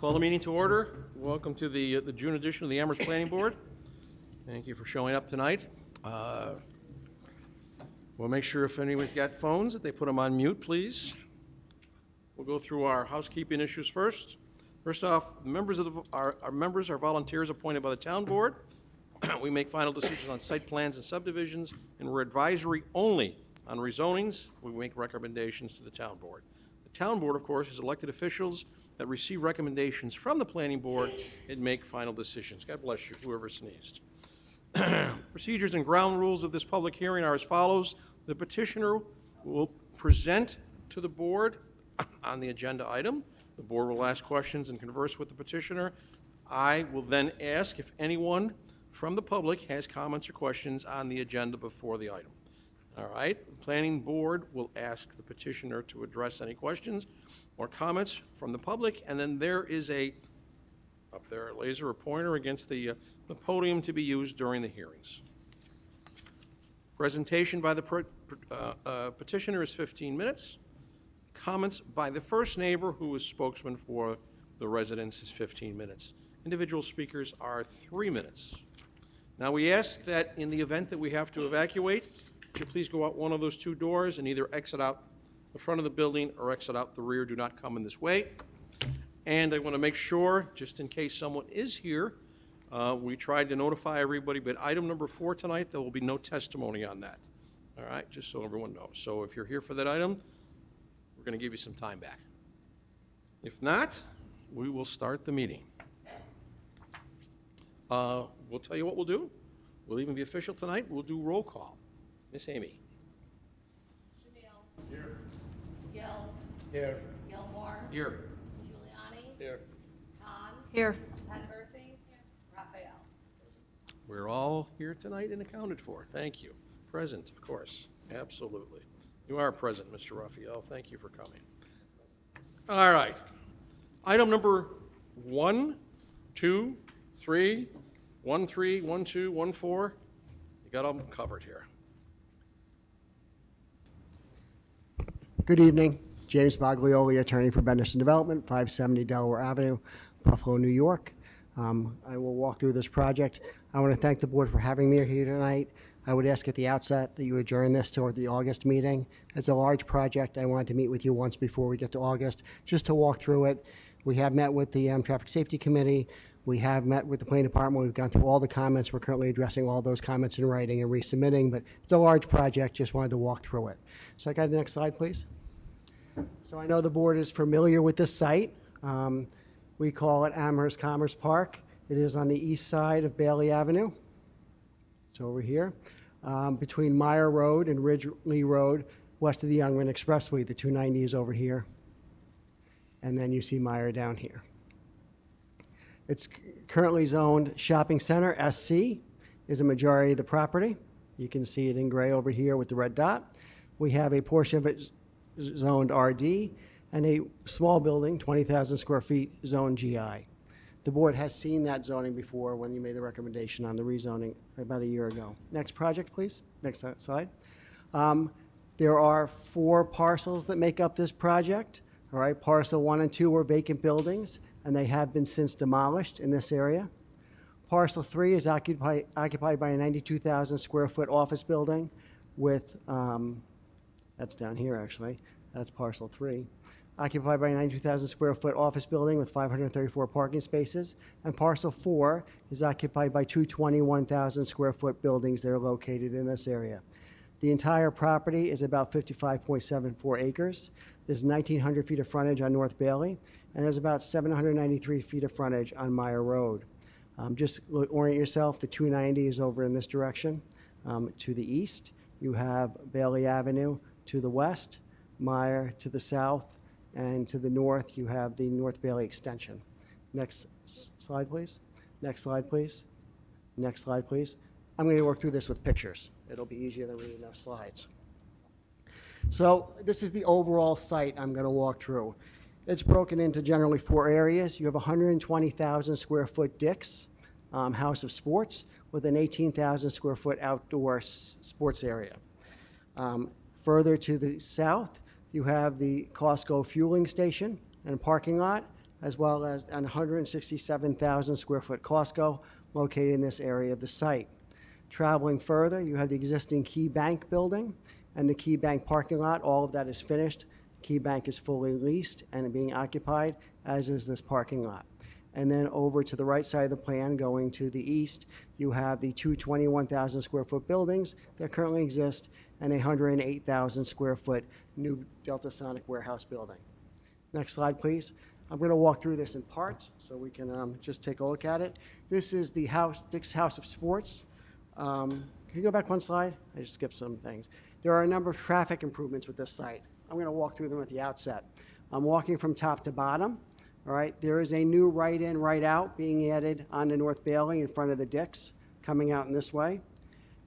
Call the meeting to order. Welcome to the June edition of the Amherst Planning Board. Thank you for showing up tonight. We'll make sure if anyone's got phones that they put them on mute, please. We'll go through our housekeeping issues first. First off, our members are volunteers appointed by the town board. We make final decisions on site plans and subdivisions, and we're advisory only on rezonings. We make recommendations to the town board. The town board, of course, is elected officials that receive recommendations from the planning board and make final decisions. God bless you, whoever sneezed. Procedures and ground rules of this public hearing are as follows. The petitioner will present to the board on the agenda item. The board will ask questions and converse with the petitioner. I will then ask if anyone from the public has comments or questions on the agenda before the item. All right, the planning board will ask the petitioner to address any questions or comments from the public, and then there is up there, a laser or pointer against the podium to be used during the hearings. Presentation by the petitioner is 15 minutes. Comments by the first neighbor, who is spokesman for the residents, is 15 minutes. Individual speakers are 3 minutes. Now, we ask that in the event that we have to evacuate, would you please go out one of those two doors and either exit out the front of the building or exit out the rear. Do not come in this way. And I want to make sure, just in case someone is here, we tried to notify everybody, but item number 4 tonight, there will be no testimony on that. All right, just so everyone knows. So if you're here for that item, we're going to give you some time back. If not, we will start the meeting. We'll tell you what we'll do. We'll even be official tonight. We'll do roll call. Miss Amy. Shamil. Here. Gill. Here. Gilmore. Here. Giuliani. Here. Khan. Here. Penberthy. Raphael. We're all here tonight and accounted for. Thank you. Present, of course. Absolutely. You are present, Mr. Raphael. Thank you for coming. All right. Item number 1, 2, 3, 1, 3, 1, 2, 1, 4. You got them covered here. Good evening. James Baglioli, attorney for Benderson Development, 570 Delaware Avenue, Buffalo, New York. I will walk through this project. I want to thank the board for having me here tonight. I would ask at the outset that you adjourn this toward the August meeting. It's a large project. I wanted to meet with you once before we get to August, just to walk through it. We have met with the Traffic Safety Committee. We have met with the Planning Department. We've gone through all the comments. We're currently addressing all those comments in writing and resubmitting, but it's a large project. Just wanted to walk through it. So I got the next slide, please. So I know the board is familiar with this site. We call it Amherst Commerce Park. It is on the east side of Bailey Avenue. It's over here, between Meyer Road and Ridgely Road, west of the Youngman Expressway. The 290 is over here. And then you see Meyer down here. It's currently zoned shopping center. SC is a majority of the property. You can see it in gray over here with the red dot. We have a portion of it zoned RD and a small building, 20,000 square feet, zoned GI. The board has seen that zoning before when you made the recommendation on the rezoning about a year ago. Next project, please. Next slide. There are 4 parcels that make up this project. All right, parcel 1 and 2 are vacant buildings, and they have been since demolished in this area. Parcel 3 is occupied by a 92,000 square foot office building with, that's down here actually, that's parcel 3. Occupied by a 92,000 square foot office building with 534 parking spaces. And parcel 4 is occupied by 2 21,000 square foot buildings that are located in this area. The entire property is about 55.74 acres. There's 1,900 feet of frontage on North Bailey, and there's about 793 feet of frontage on Meyer Road. Just orient yourself, the 290 is over in this direction. To the east, you have Bailey Avenue to the west, Meyer to the south, and to the north, you have the North Bailey extension. Next slide, please. Next slide, please. Next slide, please. I'm going to work through this with pictures. It'll be easier than reading those slides. So this is the overall site I'm going to walk through. It's broken into generally 4 areas. You have 120,000 square foot Dick's House of Sports with an 18,000 square foot outdoor sports area. Further to the south, you have the Costco fueling station and parking lot, as well as an 167,000 square foot Costco located in this area of the site. Traveling further, you have the existing Key Bank building and the Key Bank parking lot. All of that is finished. Key Bank is fully leased and being occupied, as is this parking lot. And then over to the right side of the plan, going to the east, you have the two 21,000 square foot buildings that currently exist and a 108,000 square foot new Delta Sonic warehouse building. Next slide, please. I'm going to walk through this in parts so we can just take a look at it. This is the house, Dick's House of Sports. Can you go back one slide? I just skipped some things. There are a number of traffic improvements with this site. I'm going to walk through them at the outset. I'm walking from top to bottom. All right, there is a new right in, right out being added on the North Bailey in front of the Dick's, coming out in this way.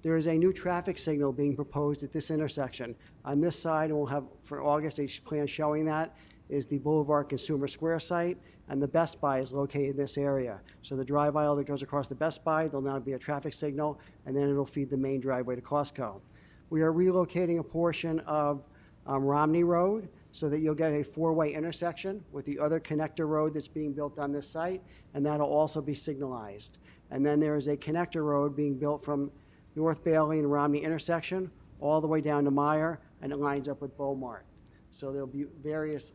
There is a new traffic signal being proposed at this intersection. On this side, and we'll have for August a plan showing that, is the Boulevard Consumer Square site, and the Best Buy is located in this area. So the drive aisle that goes across the Best Buy, there'll now be a traffic signal, and then it'll feed the main driveway to Costco. We are relocating a portion of Romney Road so that you'll get a four-way intersection with the other connector road that's being built on this site, and that'll also be signalized. And then there is a connector road being built from North Bailey and Romney intersection all the way down to Meyer, and it lines up with Beaumont. So there'll be various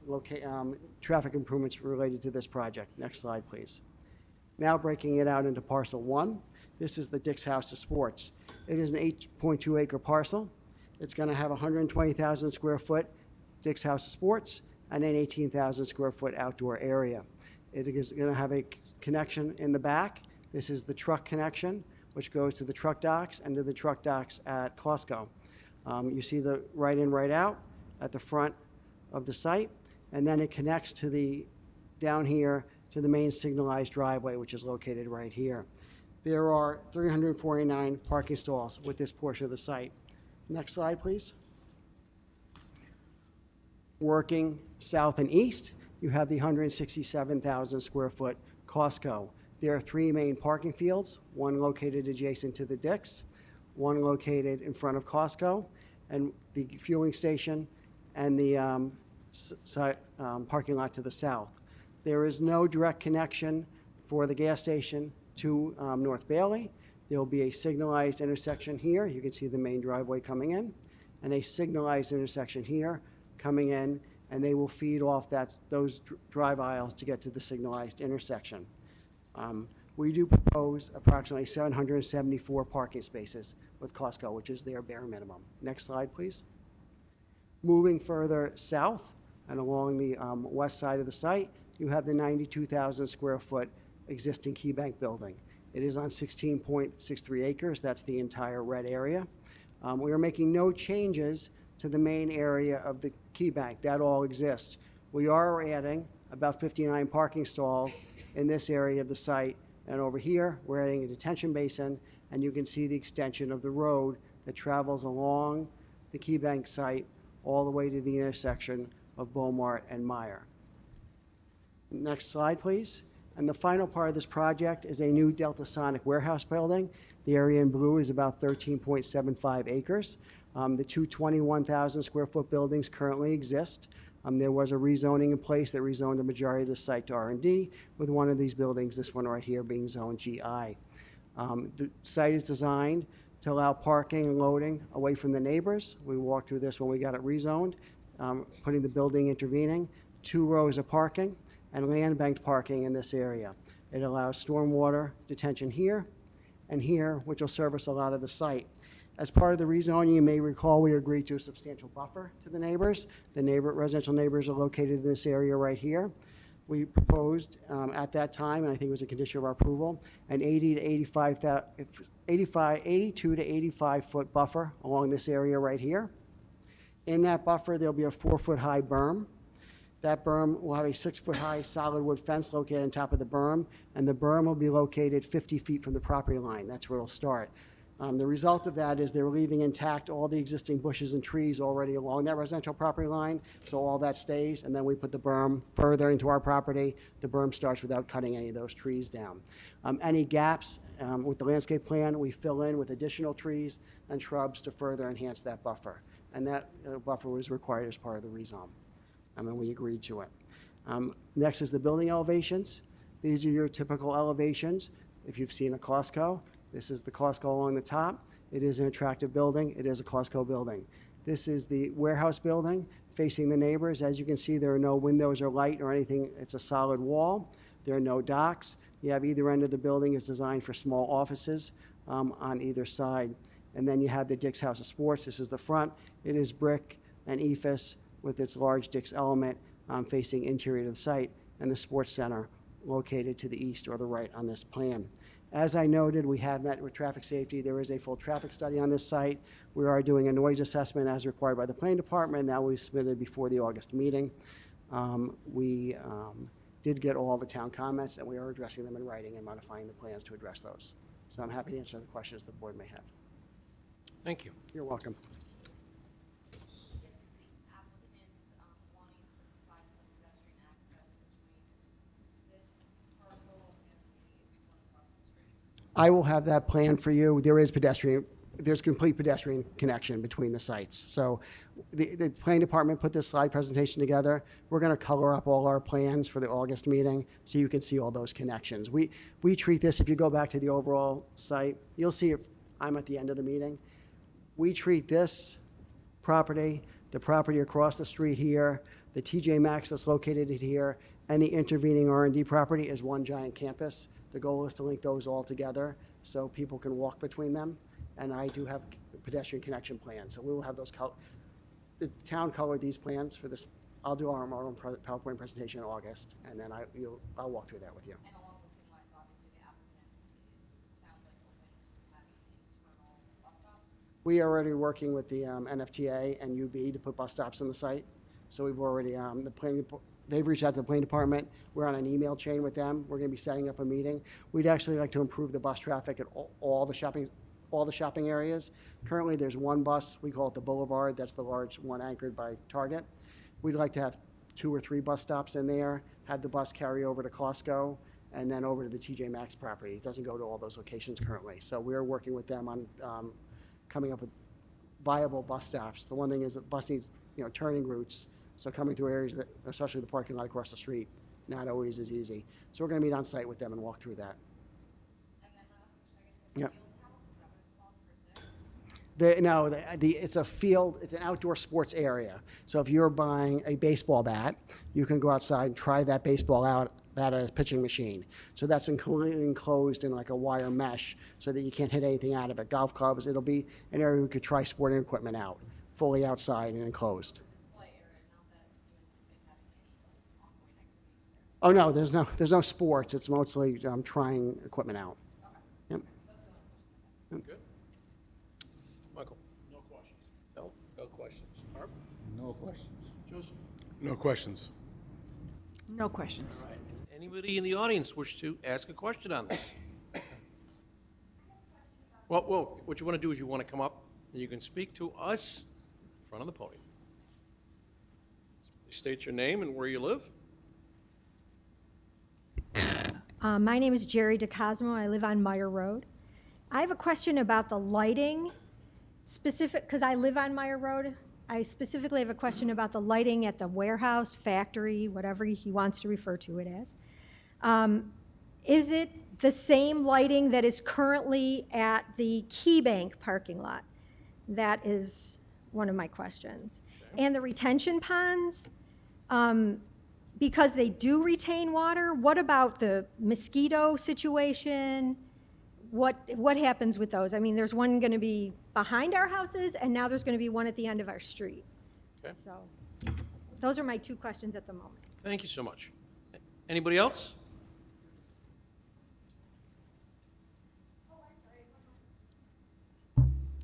traffic improvements related to this project. Next slide, please. Now breaking it out into parcel 1. This is the Dick's House of Sports. It is an 8.2 acre parcel. It's going to have 120,000 square foot Dick's House of Sports and an 18,000 square foot outdoor area. It is going to have a connection in the back. This is the truck connection, which goes to the truck docks and to the truck docks at Costco. You see the right in, right out at the front of the site, and then it connects to the, down here, to the main signalized driveway, which is located right here. There are 349 parking stalls with this portion of the site. Next slide, please. Working south and east, you have the 167,000 square foot Costco. There are 3 main parking fields, one located adjacent to the Dick's, one located in front of Costco, and the fueling station and the parking lot to the south. There is no direct connection for the gas station to North Bailey. There will be a signalized intersection here. You can see the main driveway coming in, and a signalized intersection here coming in, and they will feed off those drive aisles to get to the signalized intersection. We do propose approximately 774 parking spaces with Costco, which is their bare minimum. Next slide, please. Moving further south and along the west side of the site, you have the 92,000 square foot existing Key Bank building. It is on 16.63 acres. That's the entire red area. We are making no changes to the main area of the Key Bank. That all exists. We are adding about 59 parking stalls in this area of the site, and over here we're adding a detention basin, and you can see the extension of the road that travels along the Key Bank site all the way to the intersection of Beaumont and Meyer. Next slide, please. And the final part of this project is a new Delta Sonic warehouse building. The area in blue is about 13.75 acres. The two 21,000 square foot buildings currently exist. There was a rezoning in place that rezoned the majority of the site to R&D, with one of these buildings, this one right here, being zoned GI. The site is designed to allow parking and loading away from the neighbors. We walked through this when we got it rezoned, putting the building intervening, 2 rows of parking, and land banked parking in this area. It allows stormwater detention here and here, which will service a lot of the site. As part of the rezoning, you may recall we agreed to a substantial buffer to the neighbors. The residential neighbors are located in this area right here. We proposed at that time, and I think it was a condition of our approval, an 82 to 85 foot buffer along this area right here. In that buffer, there'll be a 4-foot high berm. That berm will have a 6-foot high solid wood fence located on top of the berm, and the berm will be located 50 feet from the property line. That's where it'll start. The result of that is they're leaving intact all the existing bushes and trees already along that residential property line, so all that stays, and then we put the berm further into our property. The berm starts without cutting any of those trees down. Any gaps with the landscape plan, we fill in with additional trees and shrubs to further enhance that buffer, and that buffer was required as part of the rezone, and we agreed to it. Next is the building elevations. These are your typical elevations. If you've seen a Costco, this is the Costco along the top. It is an attractive building. It is a Costco building. This is the warehouse building facing the neighbors. As you can see, there are no windows or light or anything. It's a solid wall. There are no docks. You have either end of the building is designed for small offices on either side. And then you have the Dick's House of Sports. This is the front. It is brick and ephes with its large Dick's element facing interior to the site, and the sports center located to the east or the right on this plan. As I noted, we have met with traffic safety. There is a full traffic study on this site. We are doing a noise assessment as required by the planning department. That will be submitted before the August meeting. We did get all the town comments, and we are addressing them in writing and modifying the plans to address those. So I'm happy to answer the questions the board may have. Thank you. You're welcome. This is the applicant wanting to provide some pedestrian access between this parcel and the one across the street. I will have that plan for you. There's complete pedestrian connection between the sites. So the planning department put this slide presentation together. We're going to color up all our plans for the August meeting so you can see all those connections. We treat this, if you go back to the overall site, you'll see if I'm at the end of the meeting. We treat this property, the property across the street here, the TJ Maxx that's located here, and the intervening R&D property as one giant campus. The goal is to link those all together so people can walk between them. And I do have pedestrian connection plans, so we will have those. The town colored these plans for this. I'll do our own PowerPoint presentation in August, and then I'll walk through that with you. And along those same lines, obviously, the applicant is, it sounds like, open to having internal bus stops. We are already working with the NFTA and UB to put bus stops on the site. So we've already, they've reached out to the planning department. We're on an email chain with them. We're going to be setting up a meeting. We'd actually like to improve the bus traffic at all the shopping areas. Currently, there's one bus, we call it the Boulevard, that's the large one anchored by Target. We'd like to have 2 or 3 bus stops in there, have the bus carry over to Costco, and then over to the TJ Maxx property. It doesn't go to all those locations currently. So we're working with them on coming up with viable bus stops. The one thing is that bus needs, turning routes, so coming through areas that, especially the parking lot across the street, not always is easy. So we're going to meet on site with them and walk through that. And then my last question, I guess, the Yep. field house, is that what it's called for this? No, it's a field, it's an outdoor sports area. So if you're buying a baseball bat, you can go outside and try that baseball out at a pitching machine. So that's completely enclosed in like a wire mesh so that you can't hit anything out of it. Golf clubs, it'll be an area we could try sporting equipment out, fully outside and enclosed. Display area, not that you anticipate having any ongoing activities there. Oh, no, there's no sports. It's mostly trying equipment out. Yep. Good. Michael? No questions. No? No questions. Barb? No questions. Joseph? No questions. No questions. All right. Does anybody in the audience wish to ask a question on this? Well, what you want to do is you want to come up and you can speak to us in front of the podium. State your name and where you live. My name is Jerry DeCosmo. I live on Meyer Road. I have a question about the lighting, because I live on Meyer Road. I specifically have a question about the lighting at the warehouse, factory, whatever he wants to refer to it as. Is it the same lighting that is currently at the Key Bank parking lot? That is one of my questions. Okay. And the retention ponds, because they do retain water, what about the mosquito situation? What happens with those? I mean, there's one going to be behind our houses, and now there's going to be one at the end of our street. Okay. So those are my 2 questions at the moment. Thank you so much. Anybody else?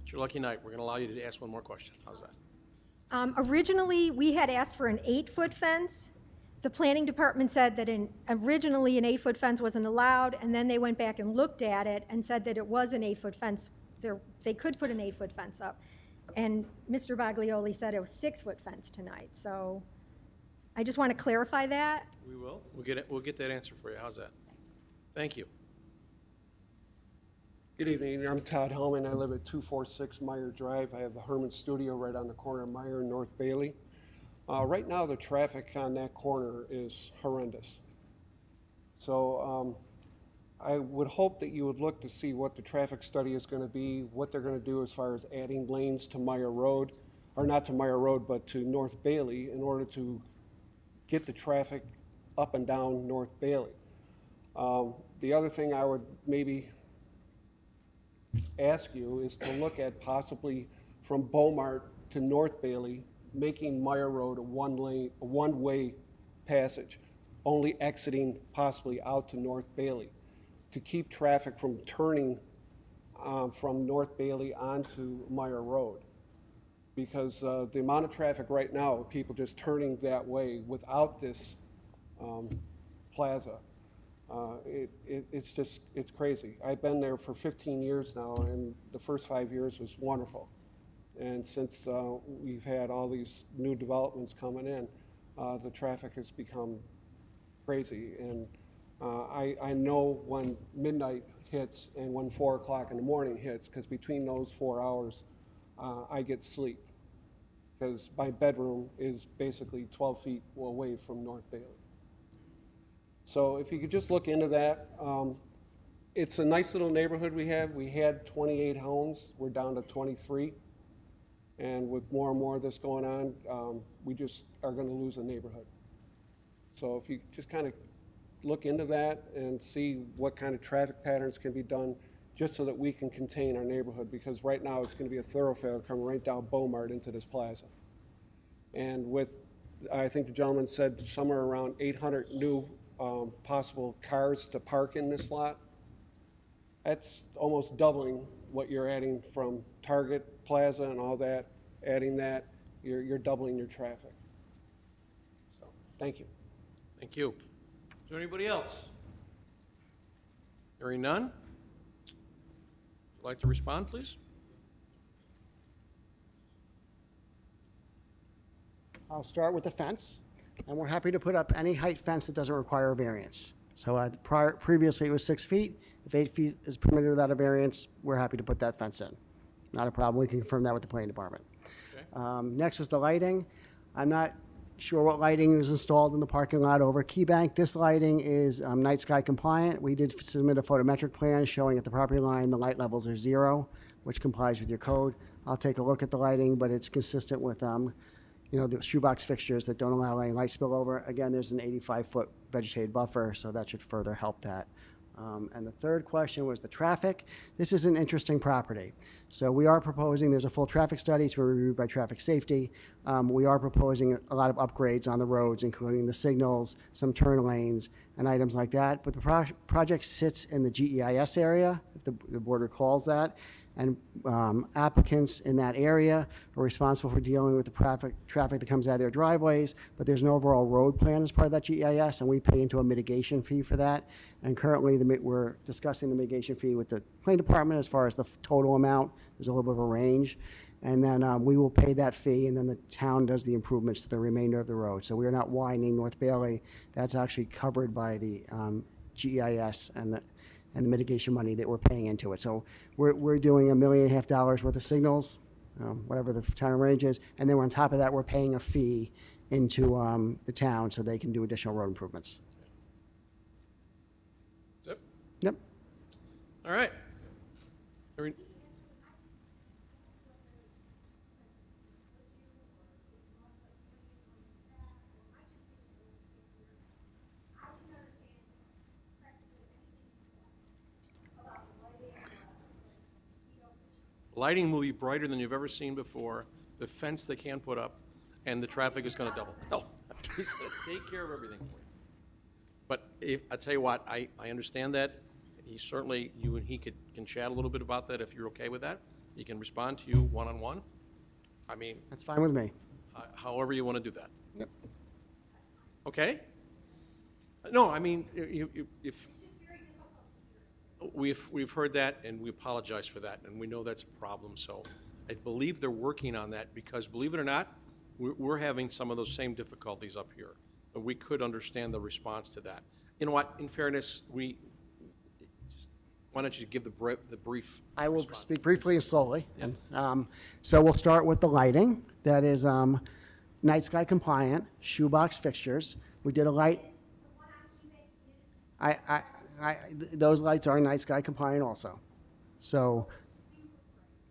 It's your lucky night. We're going to allow you to ask one more question. How's that? Originally, we had asked for an 8-foot fence. The planning department said that originally an 8-foot fence wasn't allowed, and then they went back and looked at it and said that it was an 8-foot fence. They could put an 8-foot fence up. And Mr. Baglioli said it was 6-foot fence tonight. So I just want to clarify that. We will. We'll get that answer for you. How's that? Thank you. Good evening, I'm Todd Hellman. I live at 246 Meyer Drive. I have the Herman Studio right on the corner of Meyer and North Bailey. Right now, the traffic on that corner is horrendous. So I would hope that you would look to see what the traffic study is going to be, what they're going to do as far as adding lanes to Meyer Road, or not to Meyer Road, but to North Bailey in order to get the traffic up and down North Bailey. The other thing I would maybe ask you is to look at possibly from Beaumont to North Bailey, making Meyer Road a one-way passage, only exiting possibly out to North Bailey, to keep traffic from turning from North Bailey onto Meyer Road. Because the amount of traffic right now, people just turning that way without this plaza, it's crazy. I've been there for 15 years now, and the first 5 years was wonderful. And since we've had all these new developments coming in, the traffic has become crazy. And I know when midnight hits and when 4 o'clock in the morning hits, because between those 4 hours, I get sleep. Because my bedroom is basically 12 feet away from North Bailey. So if you could just look into that. It's a nice little neighborhood we have. We had 28 homes. We're down to 23. And with more and more of this going on, we just are going to lose a neighborhood. So if you just kind of look into that and see what kind of traffic patterns can be done just so that we can contain our neighborhood, because right now it's going to be a thoroughfare coming right down Beaumont into this plaza. And with, I think the gentleman said somewhere around 800 new possible cars to park in this lot, that's almost doubling what you're adding from Target Plaza and all that. Adding that, you're doubling your traffic. So, thank you. Thank you. Is there anybody else? Hearing none? Would you like to respond, please? I'll start with the fence, and we're happy to put up any height fence that doesn't require a variance. So previously it was 6 feet. If 8 feet is permitted without a variance, we're happy to put that fence in. Not a problem. We can confirm that with the planning department. Okay. Next was the lighting. I'm not sure what lighting is installed in the parking lot over Key Bank. This lighting is night sky compliant. We did submit a photometric plan showing at the property line the light levels are 0, which complies with your code. I'll take a look at the lighting, but it's consistent with the shoebox fixtures that don't allow any light spillover. Again, there's an 85-foot vegetated buffer, so that should further help that. And the third question was the traffic. This is an interesting property. So we are proposing, there's a full traffic study, it's been reviewed by traffic safety. We are proposing a lot of upgrades on the roads, including the signals, some turn lanes, and items like that. But the project sits in the GEIS area, if the board recalls that. And applicants in that area are responsible for dealing with the traffic that comes out of their driveways, but there's an overall road plan as part of that GEIS, and we pay into a mitigation fee for that. And currently, we're discussing the mitigation fee with the planning department as far as the total amount. There's a little bit of a range. And then we will pay that fee, and then the town does the improvements to the remainder of the road. So we are not widening North Bailey. That's actually covered by the GEIS and the mitigation money that we're paying into it. So we're doing $1.5 million worth of signals, whatever the town range is, and then on top of that, we're paying a fee into the town so they can do additional road improvements. Zip? Yep. All right. Lighting will be brighter than you've ever seen before. The fence they can't put up, and the traffic is going to double. No, he's going to take care of everything for you. But I tell you what, I understand that. He certainly, you and he can chat a little bit about that if you're okay with that. He can respond to you one-on-one. I mean, That's fine with me. however you want to do that. Yep. Okay? No, I mean, if we've heard that, and we apologize for that, and we know that's a problem. So I believe they're working on that because, believe it or not, we're having some of those same difficulties up here. But we could understand the response to that. You know what? In fairness, why don't you give the brief? I will response. speak briefly and slowly. Yeah. So we'll start with the lighting. That is night sky compliant, shoebox fixtures. We did a light. Those lights are night sky compliant also. So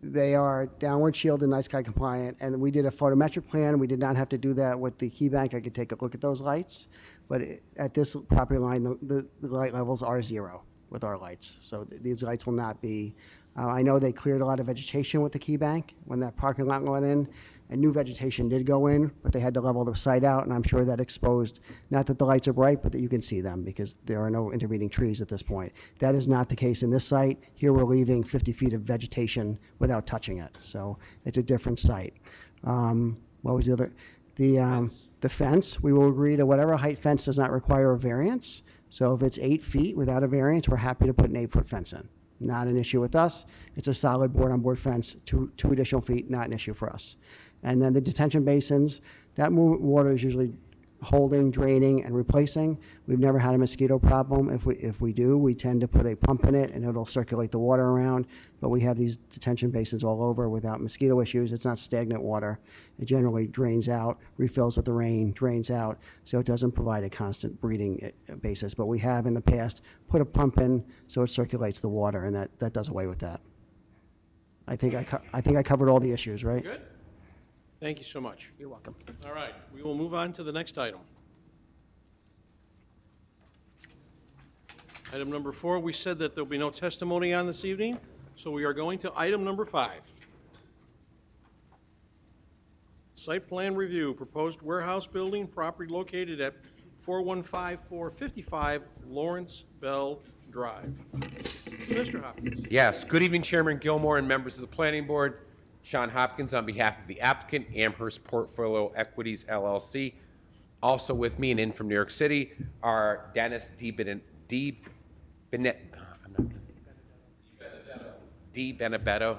they are downward shielded, night sky compliant, and we did a photometric plan. We did not have to do that with the key bank. I could take a look at those lights, but at this property line, the light levels are 0 with our lights. So these lights will not be. I know they cleared a lot of vegetation with the key bank when that parking lot went in, and new vegetation did go in, but they had to level the site out, and I'm sure that exposed, not that the lights are bright, but that you can see them because there are no intervening trees at this point. That is not the case in this site. Here we're leaving 50 feet of vegetation without touching it, so it's a different site. What was the other? The fence, we will agree to whatever height fence does not require a variance. So if it's 8 feet without a variance, we're happy to put an 8-foot fence in. Not an issue with us. It's a solid board-on-board fence, two additional feet, not an issue for us. And then the detention basins, that water is usually holding, draining, and replacing. We've never had a mosquito problem. If we do, we tend to put a pump in it, and it'll circulate the water around. But we have these detention basins all over without mosquito issues. It's not stagnant water. It generally drains out, refills with the rain, drains out, so it doesn't provide a constant breeding basis. But we have in the past put a pump in so it circulates the water, and that does away with that. I think I covered all the issues, right? Good? Thank you so much. You're welcome. All right, we will move on to the next item. Item number 4, we said that there'll be no testimony on this evening, so we are going to item number 5. Site plan review, proposed warehouse building, property located at 415455 Lawrence Bell Drive. Mr. Hopkins. Yes, good evening, Chairman Gilmore and members of the Planning Board. Sean Hopkins on behalf of the applicant, Amherst Portfolio Equities, LLC. Also with me and in from New York City are Dennis Benedetto.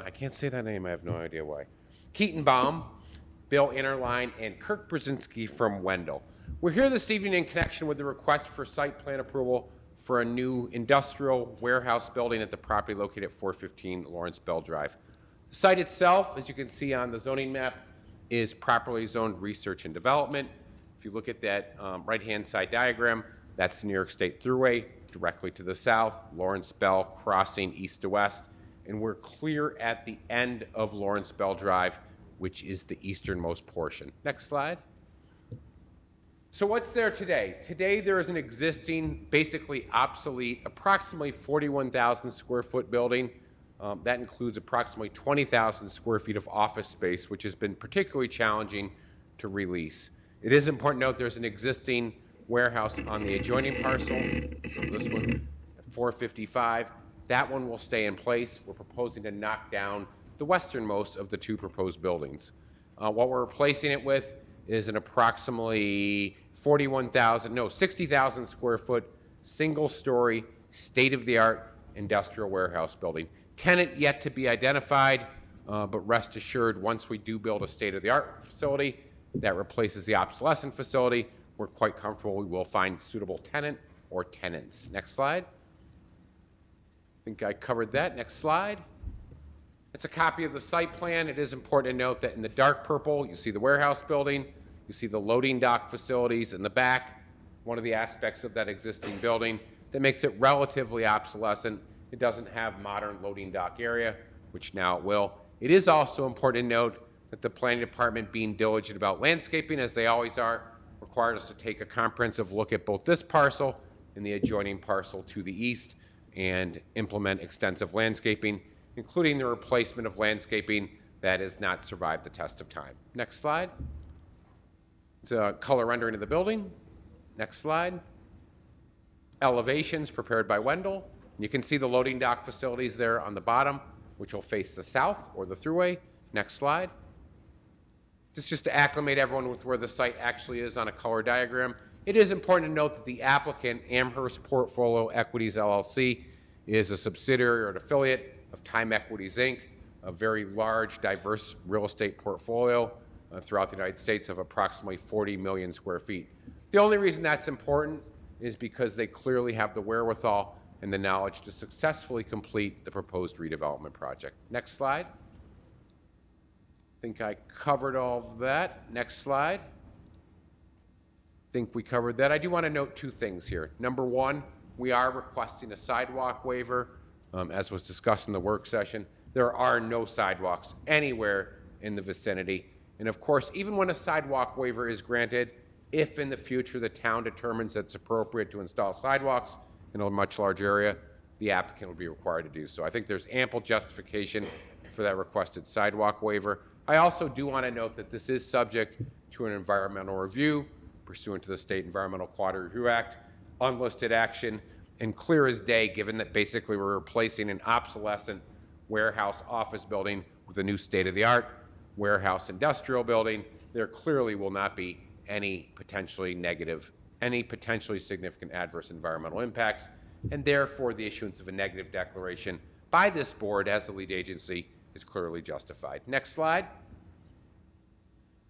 I can't say that name. I have no idea why. Keaton Baum, Bill Innerline, and Kirk Brzezinski from Wendell. We're here this evening in connection with the request for site plan approval for a new industrial warehouse building at the property located at 415 Lawrence Bell Drive. The site itself, as you can see on the zoning map, is properly zoned research and development. If you look at that right-hand side diagram, that's the New York State Thruway directly to the south, Lawrence Bell crossing east to west, and we're clear at the end of Lawrence Bell Drive, which is the easternmost portion. Next slide. So what's there today? Today there is an existing, basically obsolete, approximately 41,000 square foot building. That includes approximately 20,000 square feet of office space, which has been particularly challenging to release. It is important to note there's an existing warehouse on the adjoining parcel, this one at 455. That one will stay in place. We're proposing to knock down the westernmost of the two proposed buildings. What we're replacing it with is an approximately 60,000 square foot, single-story, state-of-the-art industrial warehouse building. Tenant yet to be identified, but rest assured, once we do build a state-of-the-art facility that replaces the obsolescent facility, we're quite comfortable we will find suitable tenant or tenants. Next slide. I think I covered that. Next slide. It's a copy of the site plan. It is important to note that in the dark purple, you see the warehouse building, you see the loading dock facilities in the back. One of the aspects of that existing building that makes it relatively obsolescent, it doesn't have modern loading dock area, which now it will. It is also important to note that the planning department, being diligent about landscaping, as they always are, required us to take a comprehensive look at both this parcel and the adjoining parcel to the east and implement extensive landscaping, including the replacement of landscaping that has not survived the test of time. Next slide. It's a color rendering of the building. Next slide. Elevations prepared by Wendell. You can see the loading dock facilities there on the bottom, which will face the south or the thruway. Next slide. This is just to acclimate everyone with where the site actually is on a color diagram. It is important to note that the applicant, Amherst Portfolio Equities, LLC, is a subsidiary or an affiliate of Time Equities, Inc., a very large, diverse real estate portfolio throughout the United States of approximately 40 million square feet. The only reason that's important is because they clearly have the wherewithal and the knowledge to successfully complete the proposed redevelopment project. Next slide. I think I covered all of that. Next slide. think we covered that. I do want to note two things here. Number one, we are requesting a sidewalk waiver, as was discussed in the work session. There are no sidewalks anywhere in the vicinity. And of course, even when a sidewalk waiver is granted, if in the future the town determines that it's appropriate to install sidewalks in a much larger area, the applicant will be required to do so. I think there's ample justification for that requested sidewalk waiver. I also do want to note that this is subject to an environmental review pursuant to the State Environmental Quality Review Act, unlisted action, and clear as day, given that basically we're replacing an obsolescent warehouse office building with a new state-of-the-art warehouse industrial building. There clearly will not be any potentially significant adverse environmental impacts, and therefore the issuance of a negative declaration by this board as the lead agency is clearly justified. Next slide.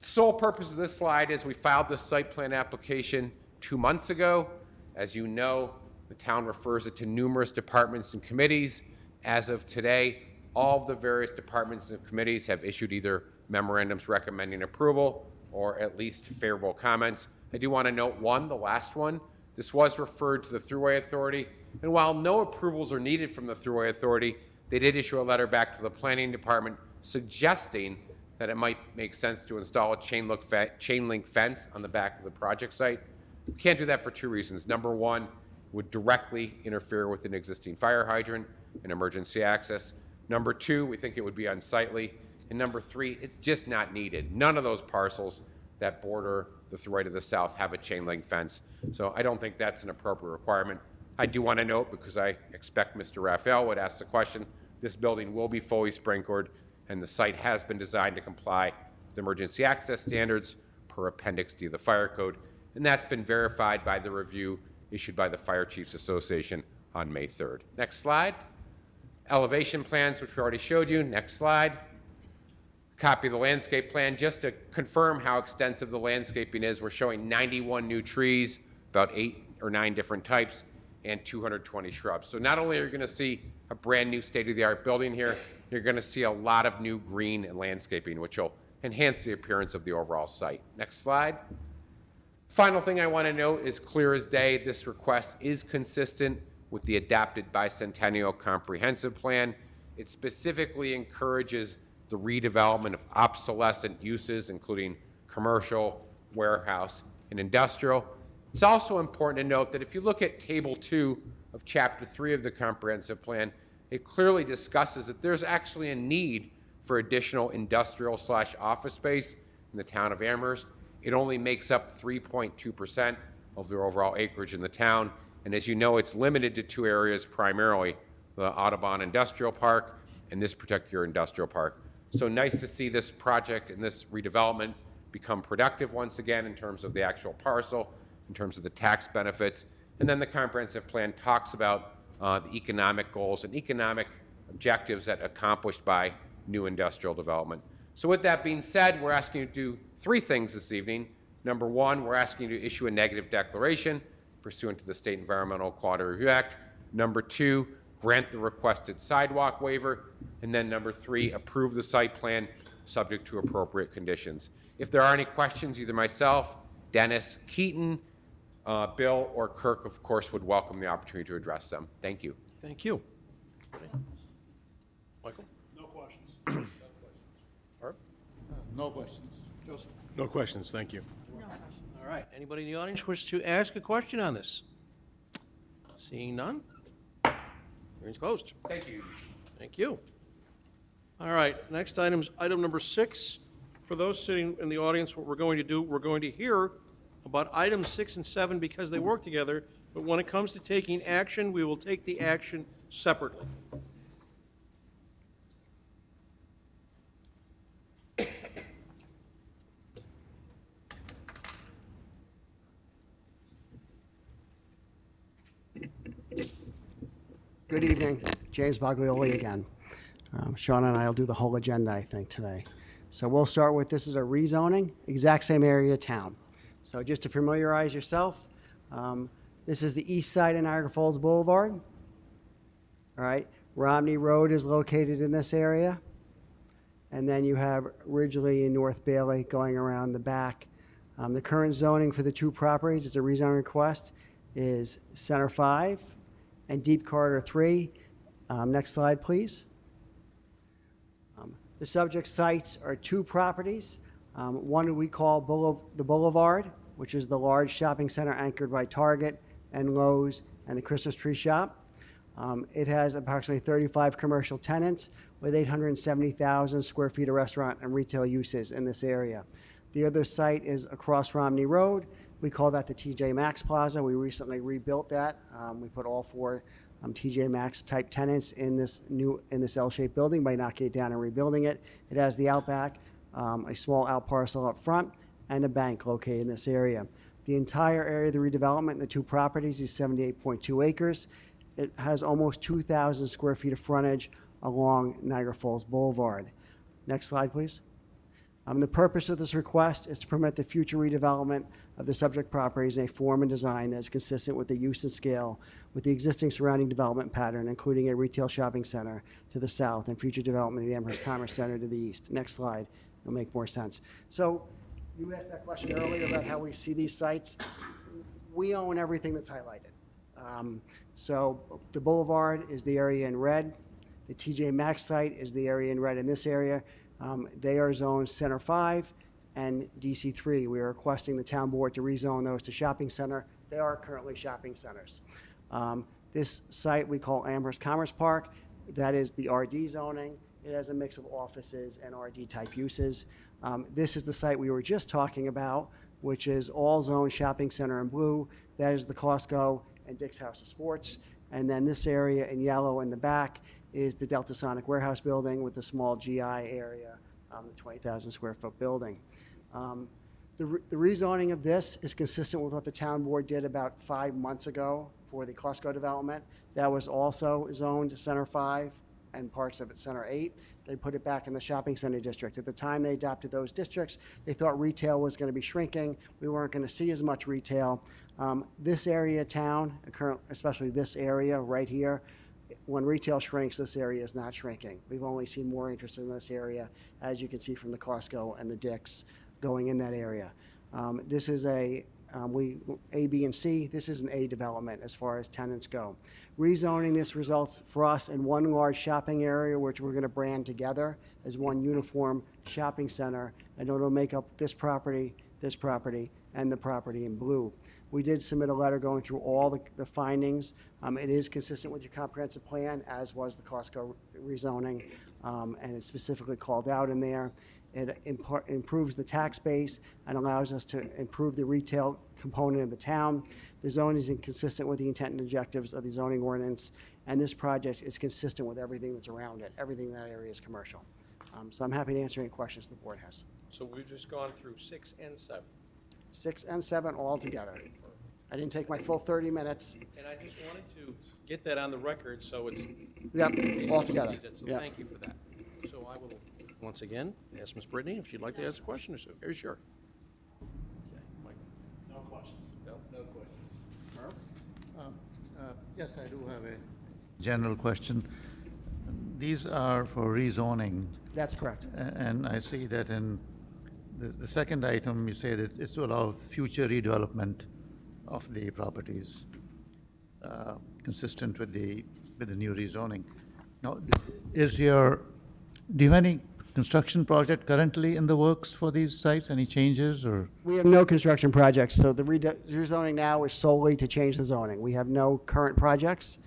The sole purpose of this slide is we filed this site plan application 2 months ago. As you know, the town refers it to numerous departments and committees. As of today, all of the various departments and committees have issued either memorandums recommending approval or at least favorable comments. I do want to note one, the last one. This was referred to the Thruway Authority, and while no approvals are needed from the Thruway Authority, they did issue a letter back to the Planning Department suggesting that it might make sense to install a chain link fence on the back of the project site. We can't do that for two reasons. Number one, it would directly interfere with an existing fire hydrant and emergency access. Number two, we think it would be unsightly. And number three, it's just not needed. None of those parcels that border the Thruway to the south have a chain link fence. So I don't think that's an appropriate requirement. I do want to note, because I expect Mr. Raphael would ask the question, this building will be fully sprinkled, and the site has been designed to comply with emergency access standards per Appendix D of the Fire Code, and that's been verified by the review issued by the Fire Chiefs Association on May 3rd. Next slide. Elevation plans, which we already showed you. Next slide. Copy of the landscape plan. Just to confirm how extensive the landscaping is, we're showing 91 new trees, about 8 or 9 different types, and 220 shrubs. So not only are you going to see a brand new state-of-the-art building here, you're going to see a lot of new green and landscaping, which will enhance the appearance of the overall site. Next slide. Final thing I want to note is clear as day, this request is consistent with the adopted bicentennial comprehensive plan. It specifically encourages the redevelopment of obsolescent uses, including commercial, warehouse, and industrial. It's also important to note that if you look at Table 2 of Chapter 3 of the comprehensive plan, it clearly discusses that there's actually a need for additional industrial/office space in the town of Amherst. It only makes up 3.2% of the overall acreage in the town. And as you know, it's limited to 2 areas primarily, the Audubon Industrial Park and this particular industrial park. So nice to see this project and this redevelopment become productive once again in terms of the actual parcel, in terms of the tax benefits. And then the comprehensive plan talks about the economic goals and economic objectives that are accomplished by new industrial development. So with that being said, we're asking you to do 3 things this evening. Number one, we're asking you to issue a negative declaration pursuant to the State Environmental Quality Review Act. Number 2, grant the requested sidewalk waiver. And then number 3, approve the site plan subject to appropriate conditions. If there are any questions, either myself, Dennis, Keaton, Bill, or Kirk, of course, would welcome the opportunity to address them. Thank you. Thank you. Michael? No questions. Barb? No questions. Joseph? No questions, thank you. All right. Anybody in the audience wish to ask a question on this? Seeing none? Hearing's closed. Thank you. Thank you. All right, next item is item number 6. For those sitting in the audience, what we're going to do, we're going to hear about items 6 and 7 because they work together, but when it comes to taking action, we will take the action separately. Good evening, James Baglioli again. Sean and I will do the whole agenda, I think, today. So we'll start with, this is a rezoning, exact same area of town. So just to familiarize yourself, this is the east side of Niagara Falls Boulevard. All right, Romney Road is located in this area. And then you have Ridgely and North Bailey going around the back. The current zoning for the two properties, it's a rezoning request, is Center 5 and Deep Corridor 3. Next slide, please. The subject sites are two properties. One we call the Boulevard, which is the large shopping center anchored by Target and Lowe's and the Christmas tree shop. It has approximately 35 commercial tenants with 870,000 square feet of restaurant and retail uses in this area. The other site is across Romney Road. We call that the TJ Maxx Plaza. We recently rebuilt that. We put all four TJ Maxx type tenants in this L-shaped building by knocking it down and rebuilding it. It has the Outback, a small out parcel up front, and a bank located in this area. The entire area of the redevelopment in the two properties is 78.2 acres. It has almost 2,000 square feet of frontage along Niagara Falls Boulevard. Next slide, please. The purpose of this request is to permit the future redevelopment of the subject properties in a form and design that is consistent with the use and scale with the existing surrounding development pattern, including a retail shopping center to the south and future development of the Amherst Commerce Center to the east. Next slide. It'll make more sense. So you asked that question earlier about how we see these sites. We own everything that's highlighted. So the Boulevard is the area in red. The TJ Maxx site is the area in red in this area. They are zoned Center 5 and DC3. We are requesting the town board to rezone those to shopping center. They are currently shopping centers. This site we call Amherst Commerce Park. That is the RD zoning. It has a mix of offices and RD type uses. This is the site we were just talking about, which is all zone shopping center in blue. That is the Costco and Dick's House of Sports. And then this area in yellow in the back is the Delta Sonic Warehouse building with the small GI area, the 20,000 square foot building. The rezoning of this is consistent with what the town board did about 5 months ago for the Costco development. That was also zoned Center 5 and parts of it Center 8. They put it back in the shopping center district. At the time they adopted those districts, they thought retail was going to be shrinking. We weren't going to see as much retail. This area of town, especially this area right here, when retail shrinks, this area is not shrinking. We've only seen more interest in this area, as you can see from the Costco and the Dick's going in that area. This is A, B, and C. This is an A development as far as tenants go. Rezoning this results for us in one large shopping area, which we're going to brand together as one uniform shopping center, and it'll make up this property, and the property in blue. We did submit a letter going through all the findings. It is consistent with your comprehensive plan, as was the Costco rezoning, and it's specifically called out in there. It improves the tax base and allows us to improve the retail component of the town. The zone is inconsistent with the intent and objectives of the zoning ordinance, and this project is consistent with everything that's around it. Everything in that area is commercial. So I'm happy to answer any questions the board has. So we've just gone through 6 and 7. 6 and 7 all together. I didn't take my full 30 minutes. And I just wanted to get that on the record, so it's. Yep, all someone together. sees it, So Yep. thank you for that. So I will, once again, ask Ms. Brittany if she'd like to ask a question or so. Are you sure? Okay, Mike. No questions. No questions. Yes, I do have a general question. These are for rezoning, That's correct. and I see that in the second item, you say that it's to allow future redevelopment of the properties consistent with the new rezoning. Now, do you have any construction project currently in the works for these sites? Any changes or? We have no construction projects, so the rezoning now is solely to change the zoning. We have no current projects.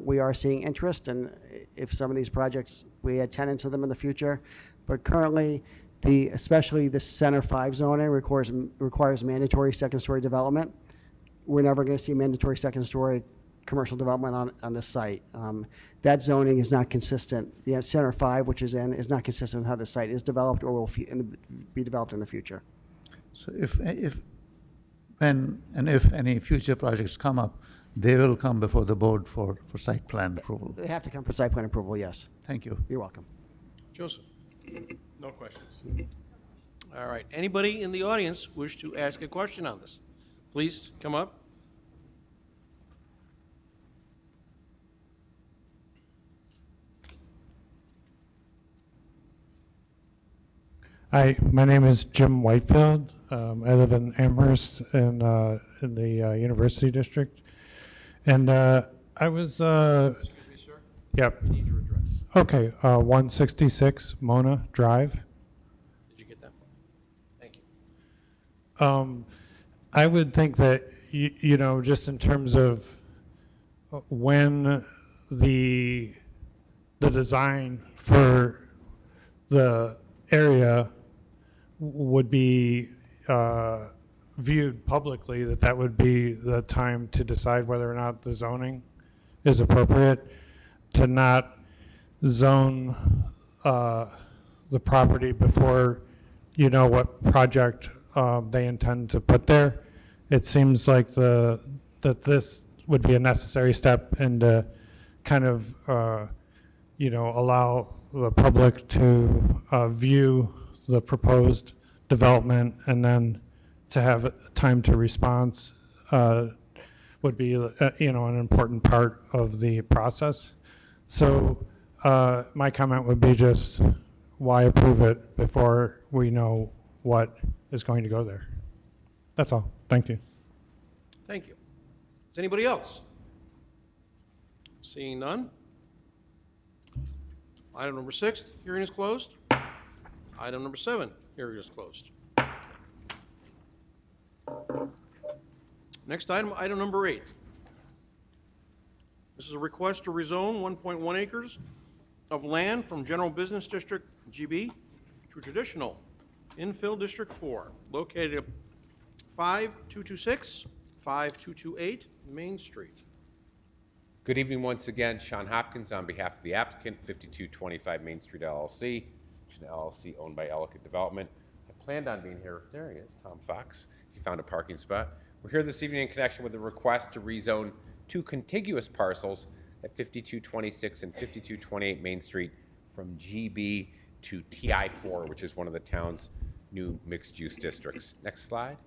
We are seeing interest, and if some of these projects, we add tenants of them in the future. But currently, especially the Center 5 zoning requires mandatory second-story development. We're never going to see mandatory second-story commercial development on this site. That zoning is not consistent. The Center 5, which is not consistent with how the site is developed or will be developed in the future. So if any future projects come up, they will come before the board for site plan approval. They have to come for site plan approval, yes. Thank you. You're welcome. Joseph? No questions. All right. Anybody in the audience wish to ask a question on this? Please come up. Hi, my name is Jim Whitefield. I live in Amherst in the University District. And I was, Excuse me, sir? yep, We need your address. okay, 166 Mona Drive. Did you get that? Thank you. I would think that, you know, just in terms of when the design for the area would be viewed publicly, that would be the time to decide whether or not the zoning is appropriate, to not zone the property before you know what project they intend to put there. It seems like that this would be a necessary step, and to kind of you know, allow the public to view the proposed development, and then to have time to response would be you know, an important part of the process. So my comment would be just, why approve it before we know what is going to go there? That's all. Thank you. Thank you. Is anybody else? Seeing none? Item number 6, hearing is closed. Item number 7, hearing is closed. Next item, item number 8. This is a request to rezone 1.1 acres of land from General Business District GB to traditional infill District 4, located at 5226, 5228 Main Street. Good evening once again. Sean Hopkins on behalf of the applicant, 5225 Main Street LLC, which is an LLC owned by Ellicott Development. I planned on being here. There he is, Tom Fox. He found a parking spot. We're here this evening in connection with a request to rezone 2 contiguous parcels at 5226 and 5228 Main Street from GB to TI4, which is one of the town's new mixed-use districts. Next slide.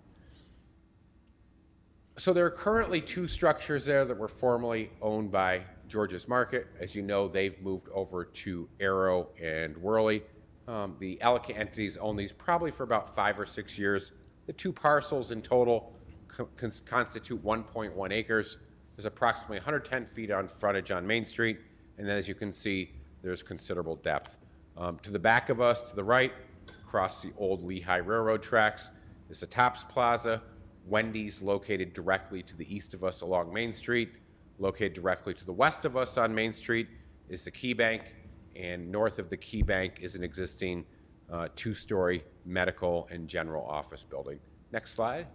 So there are currently 2 structures there that were formerly owned by George's Market. As you know, they've moved over to Arrow and Worley. The Ellicott entities own these probably for about 5 or 6 years. The 2 parcels in total constitute 1.1 acres. There's approximately 110 feet on frontage on Main Street, and then as you can see, there's considerable depth. To the back of us, to the right, across the old Lehigh Railroad tracks, is the Tops Plaza. Wendy's located directly to the east of us along Main Street. Located directly to the west of us on Main Street is the Key Bank, and north of the Key Bank is an existing 2-story medical and general office building. Next slide.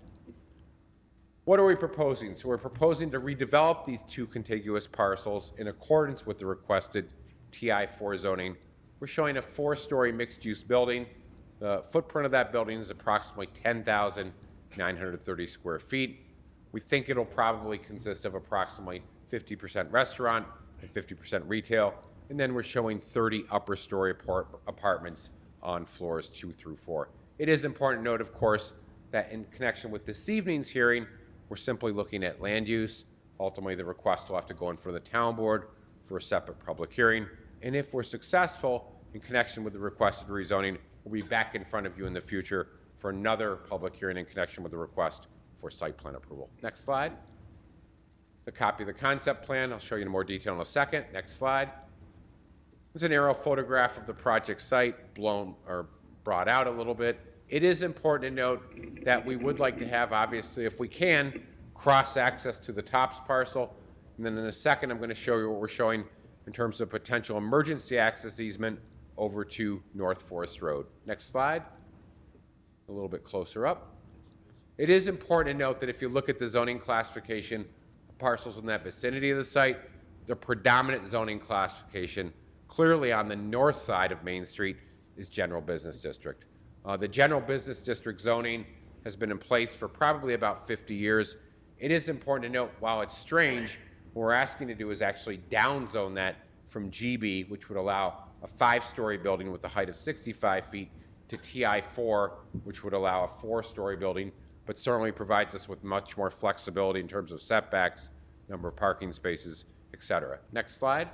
What are we proposing? So we're proposing to redevelop these 2 contiguous parcels in accordance with the requested TI4 zoning. We're showing a 4-story mixed-use building. The footprint of that building is approximately 10,930 square feet. We think it'll probably consist of approximately 50% restaurant and 50% retail. And then we're showing 30 upper story apartments on floors 2 through 4. It is important to note, of course, that in connection with this evening's hearing, we're simply looking at land use. Ultimately, the request will have to go in front of the town board for a separate public hearing. And if we're successful in connection with the requested rezoning, we'll be back in front of you in the future for another public hearing in connection with the request for site plan approval. Next slide. The copy of the concept plan. I'll show you in more detail in a second. Next slide. There's an aerial photograph of the project site, blown or brought out a little bit. It is important to note that we would like to have, obviously, if we can, cross-access to the Tops parcel. And then in a second, I'm going to show you what we're showing in terms of potential emergency access easement over to North Forest Road. Next slide. A little bit closer up. It is important to note that if you look at the zoning classification, parcels in that vicinity of the site, the predominant zoning classification clearly on the north side of Main Street is General Business District. The General Business District zoning has been in place for probably about 50 years. It is important to note, while it's strange, what we're asking to do is actually downzone that from GB, which would allow a 5-story building with a height of 65 feet, to TI4, which would allow a 4-story building, but certainly provides us with much more flexibility in terms of setbacks, number of parking spaces, et cetera. Next slide.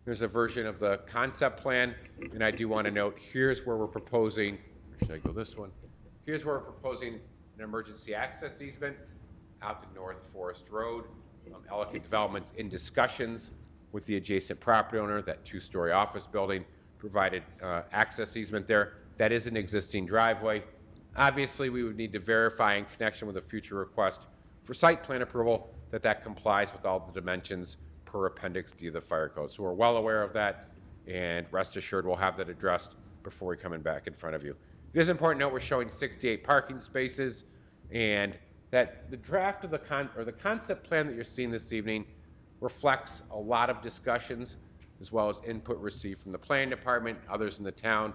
There's a version of the concept plan, and I do want to note, here's where we're proposing, or should I go this one? Here's where we're proposing an emergency access easement out to North Forest Road. Ellicott Development's in discussions with the adjacent property owner, that two-story office building, provided access easement there. That is an existing driveway. Obviously, we would need to verify in connection with a future request for site plan approval that that complies with all the dimensions per Appendix D of the Fire Code. So we're well aware of that, and rest assured we'll have that addressed before we come in back in front of you. It is important to note we're showing 68 parking spaces, and that the draft of the concept plan that you're seeing this evening reflects a lot of discussions as well as input received from the planning department, others in the town.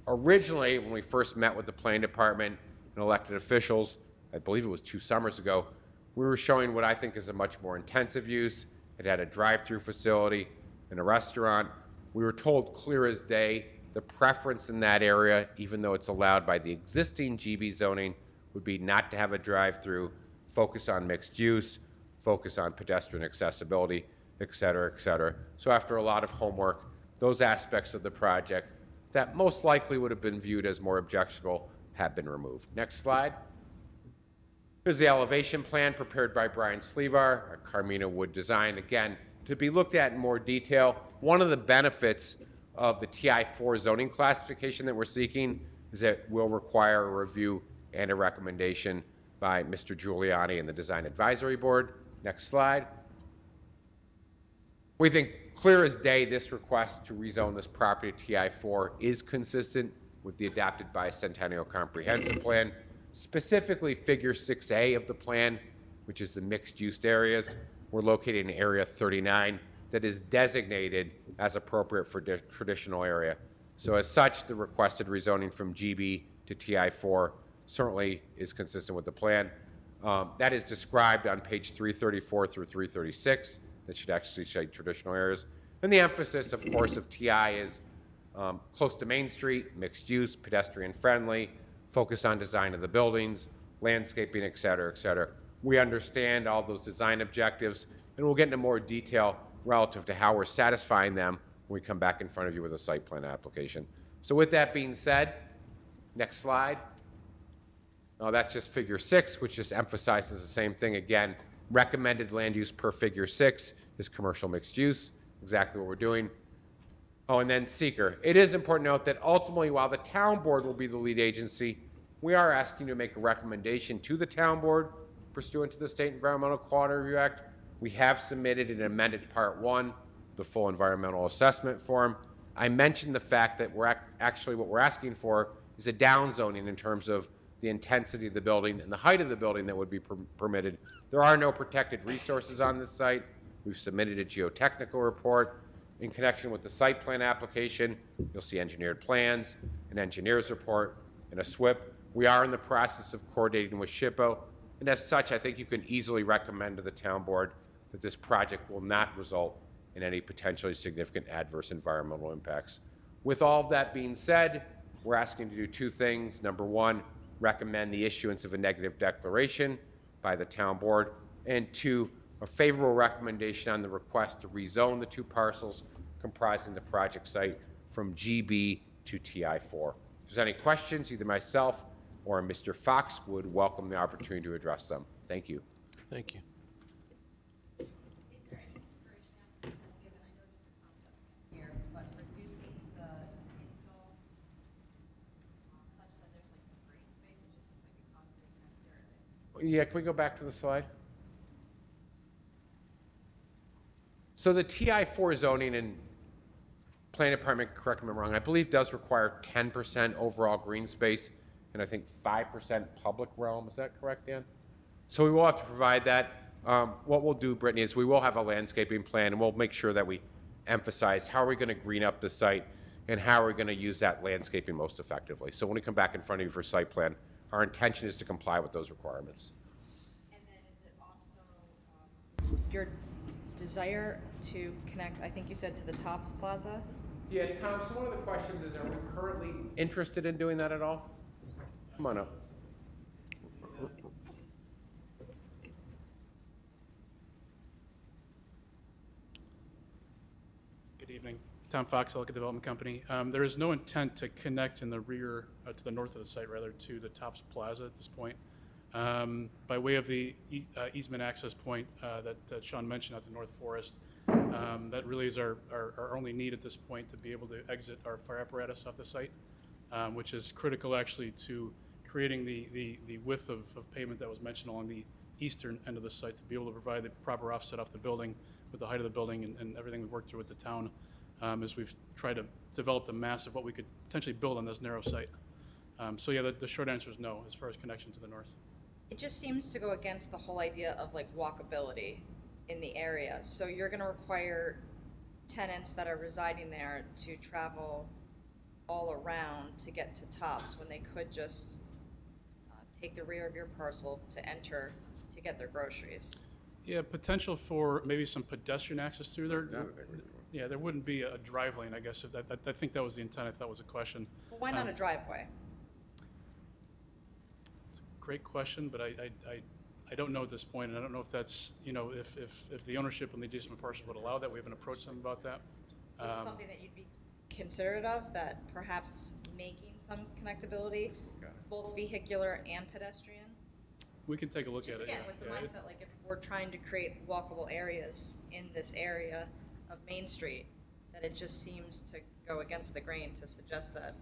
Originally, when we first met with the planning department and elected officials, I believe it was 2 summers ago, we were showing what I think is a much more intensive use. It had a drive-through facility and a restaurant. We were told clear as day the preference in that area, even though it's allowed by the existing GB zoning, would be not to have a drive-through, focus on mixed use, focus on pedestrian accessibility, et cetera, et cetera. So after a lot of homework, those aspects of the project that most likely would have been viewed as more objectionable have been removed. Next slide. Here's the elevation plan prepared by Brian Slevar, a Carmina wood design. Again, to be looked at in more detail, one of the benefits of the TI4 zoning classification that we're seeking is that we'll require a review and a recommendation by Mr. Giuliani and the Design Advisory Board. Next slide. We think clear as day this request to rezone this property to TI4 is consistent with the adopted Bicentennial Comprehensive Plan, specifically Figure 6A of the plan, which is the mixed-use areas. We're located in Area 39 that is designated as appropriate for traditional area. So as such, the requested rezoning from GB to TI4 certainly is consistent with the plan. That is described on page 334 through 336. That should actually say traditional areas. And the emphasis, of course, of TI is close to Main Street, mixed use, pedestrian friendly, focus on design of the buildings, landscaping, et cetera, et cetera. We understand all those design objectives, and we'll get into more detail relative to how we're satisfying them when we come back in front of you with a site plan application. So with that being said, next slide. That's just Figure 6, which just emphasizes the same thing. Again, recommended land use per Figure 6 is commercial mixed use, exactly what we're doing. Oh, and then seeker. It is important to note that ultimately, while the town board will be the lead agency, we are asking you to make a recommendation to the town board pursuant to the State Environmental Quality Review Act. We have submitted an amended Part 1, the full environmental assessment form. I mentioned the fact that we're actually what we're asking for is a downzoning in terms of the intensity of the building and the height of the building that would be permitted. There are no protected resources on this site. We've submitted a geotechnical report. In connection with the site plan application, you'll see engineered plans, an engineer's report, and a SWIP. We are in the process of coordinating with SHPO, and as such, I think you can easily recommend to the town board that this project will not result in any potentially significant adverse environmental impacts. With all of that being said, we're asking to do 2 things. Number 1, recommend the issuance of a negative declaration by the town board, and 2, a favorable recommendation on the request to rezone the 2 parcels comprising the project site from GB to TI4. If there's any questions, either myself or Mr. Fox would welcome the opportunity to address them. Thank you. Thank you. Is there any consideration that has given, I know just a concept here, but reducing the infill such that there's like some green space, it just seems like a concrete, there it is. Yeah, can we go back to the slide? So the TI4 zoning and planning department, correct me if I'm wrong, I believe does require 10% overall green space and I think 5% public realm. Is that correct, Dan? So we will have to provide that. What we'll do, Brittany, is we will have a landscaping plan and we'll make sure that we emphasize how are we going to green up the site and how are we going to use that landscaping most effectively. So when we come back in front of you for site plan, our intention is to comply with those requirements. And then is it also your desire to connect, I think you said to the Tops Plaza? Yeah, Tom, so one of the questions is, are we currently interested in doing that at all? Come on up. Good evening. Tom Fox, Ellicott Development Company. There is no intent to connect in the rear, to the north of the site, rather, to the Tops Plaza at this point. By way of the easement access point that Sean mentioned out to North Forest, that really is our only need at this point to be able to exit our fire apparatus off the site, which is critical actually to creating the width of pavement that was mentioned along the eastern end of the site to be able to provide the proper offset off the building with the height of the building and everything we've worked through with the town as we've tried to develop the mass of what we could potentially build on this narrow site. So yeah, the short answer is no as far as connection to the north. It just seems to go against the whole idea of like walkability in the area. So you're gonna require tenants that are residing there to travel all around to get to Tops when they could just take the rear of your parcel to enter to get their groceries. Yeah, potential for maybe some pedestrian access through there. Yeah, there wouldn't be a drive lane, I guess. If I think that was the intent. I thought was a question. Well, why not a driveway? It's a great question, but I don't know at this point, and I don't know if that's, you know, if the ownership and the adjacent parcel would allow that. We haven't approached them about that. Is it something that you'd be considerate of, that perhaps making some connectability, both vehicular and pedestrian? We can take a look Just at it. again, yeah. with the Yeah, mindset, like if we're trying to create walkable areas in this area of Main Street, that it just seems to go against the grain to suggest that.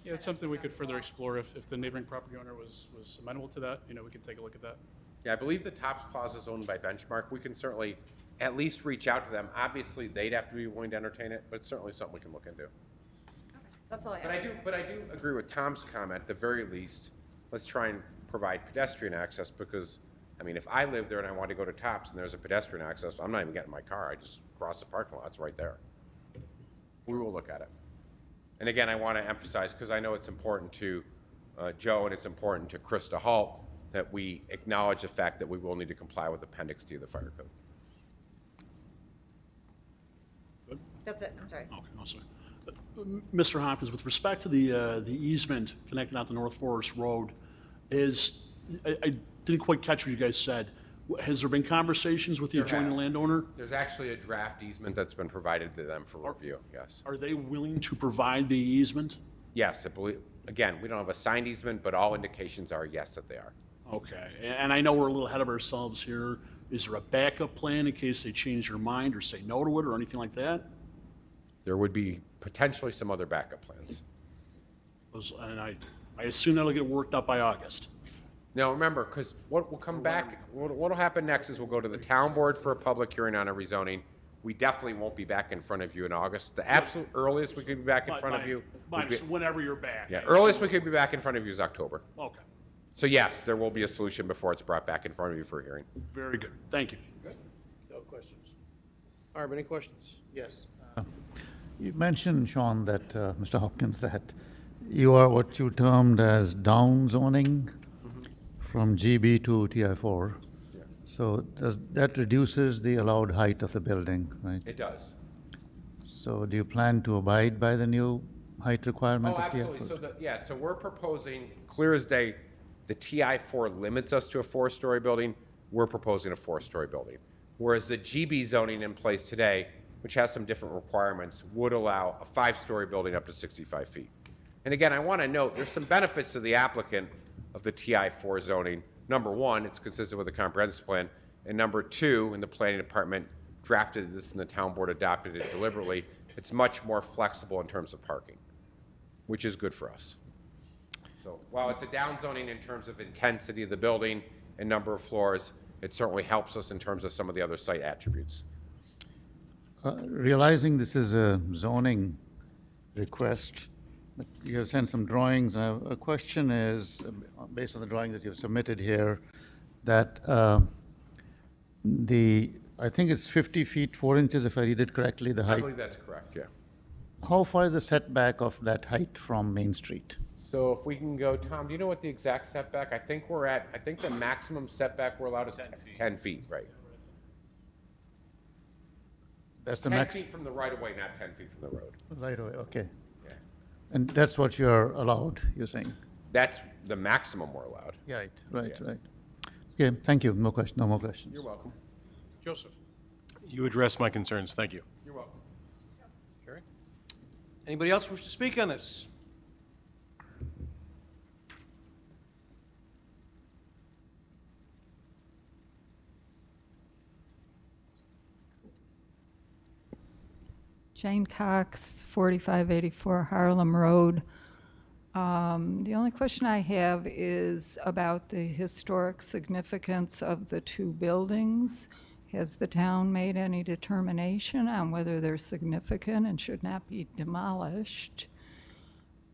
Yeah, it's something we could further explore if the neighboring property owner was amenable to that. You know, we could take a look at that. Yeah, I believe the Tops Plaza is owned by Benchmark. We can certainly at least reach out to them. Obviously, they'd have to be willing to entertain it, but it's certainly something we can look into. That's all I have. But I do agree with Tom's comment. At the very least, let's try and provide pedestrian access because, I mean, if I live there and I want to go to Tops and there's a pedestrian access, I'm not even getting in my car. I just cross the parking lot. It's right there. We will look at it. And again, I want to emphasize, because I know it's important to Joe and it's important to Krista Halt, that we acknowledge the fact that we will need to comply with Appendix D of the Fire Code. That's it, I'm sorry. Okay, no, sorry. Mr. Hopkins, with respect to the easement connecting out to North Forest Road, I didn't quite catch what you guys said. Has there been conversations with the adjoining landowner? There's actually a draft easement that's been provided to them for review, yes. Are they willing to provide the easement? Yes, I believe, again, we don't have a signed easement, but all indications are yes that they are. Okay, and I know we're a little ahead of ourselves here. Is there a backup plan in case they change their mind or say no to it or anything like that? There would be potentially some other backup plans. And I assume that'll get worked up by August. Now, remember, because what will come back, what'll happen next is we'll go to the town board for a public hearing on a rezoning. We definitely won't be back in front of you in August. The absolute earliest we could be back in front of you. would be- Whenever you're back. Yeah, earliest we could be back in front of you is October. Okay, So yes, there will be a solution before it's brought back in front of you for a hearing. very good. Thank you. No questions. Barb, any questions? Yes. You mentioned, Sean, that, Mr. Hopkins, that you are what you termed as down zoning from GB to TI4. So that reduces the allowed height of the building, right? It does. So do you plan to abide by the new height requirement Oh, of TI4? absolutely. So we're proposing, clear as day, the TI4 limits us to a 4-story building. We're proposing a 4-story building. Whereas the GB zoning in place today, which has some different requirements, would allow a 5-story building up to 65 feet. And again, I want to note, there's some benefits to the applicant of the TI4 zoning. Number one, it's consistent with the comprehensive plan. And number two, and the planning department drafted this and the town board adopted it deliberately, it's much more flexible in terms of parking, which is good for us. So while it's a down zoning in terms of intensity of the building and number of floors, it certainly helps us in terms of some of the other site attributes. Realizing this is a zoning request, but you have sent some drawings. A question is, based on the drawing that you've submitted here, that I think it's 50 feet 4 inches, if I read it correctly, the I height. believe that's correct, yeah. How far is the setback of that height from Main Street? So if we can go, Tom, do you know what the exact setback? I think the maximum setback we're allowed is 10 feet, right? That's the 10 max. feet from the right of way, not 10 feet from the road. Right away, okay. Yeah. And that's what you're allowed, you're saying? That's the maximum we're allowed. Right, right, Yeah. right. Okay, thank you. No more questions. You're welcome. Joseph? You addressed my concerns. Thank you. You're welcome. Sherry? Anybody else wish to speak on this? Jane Cox, 4584 Harlem Road. The only question I have is about the historic significance of the two buildings. Has the town made any determination on whether they're significant and should not be demolished?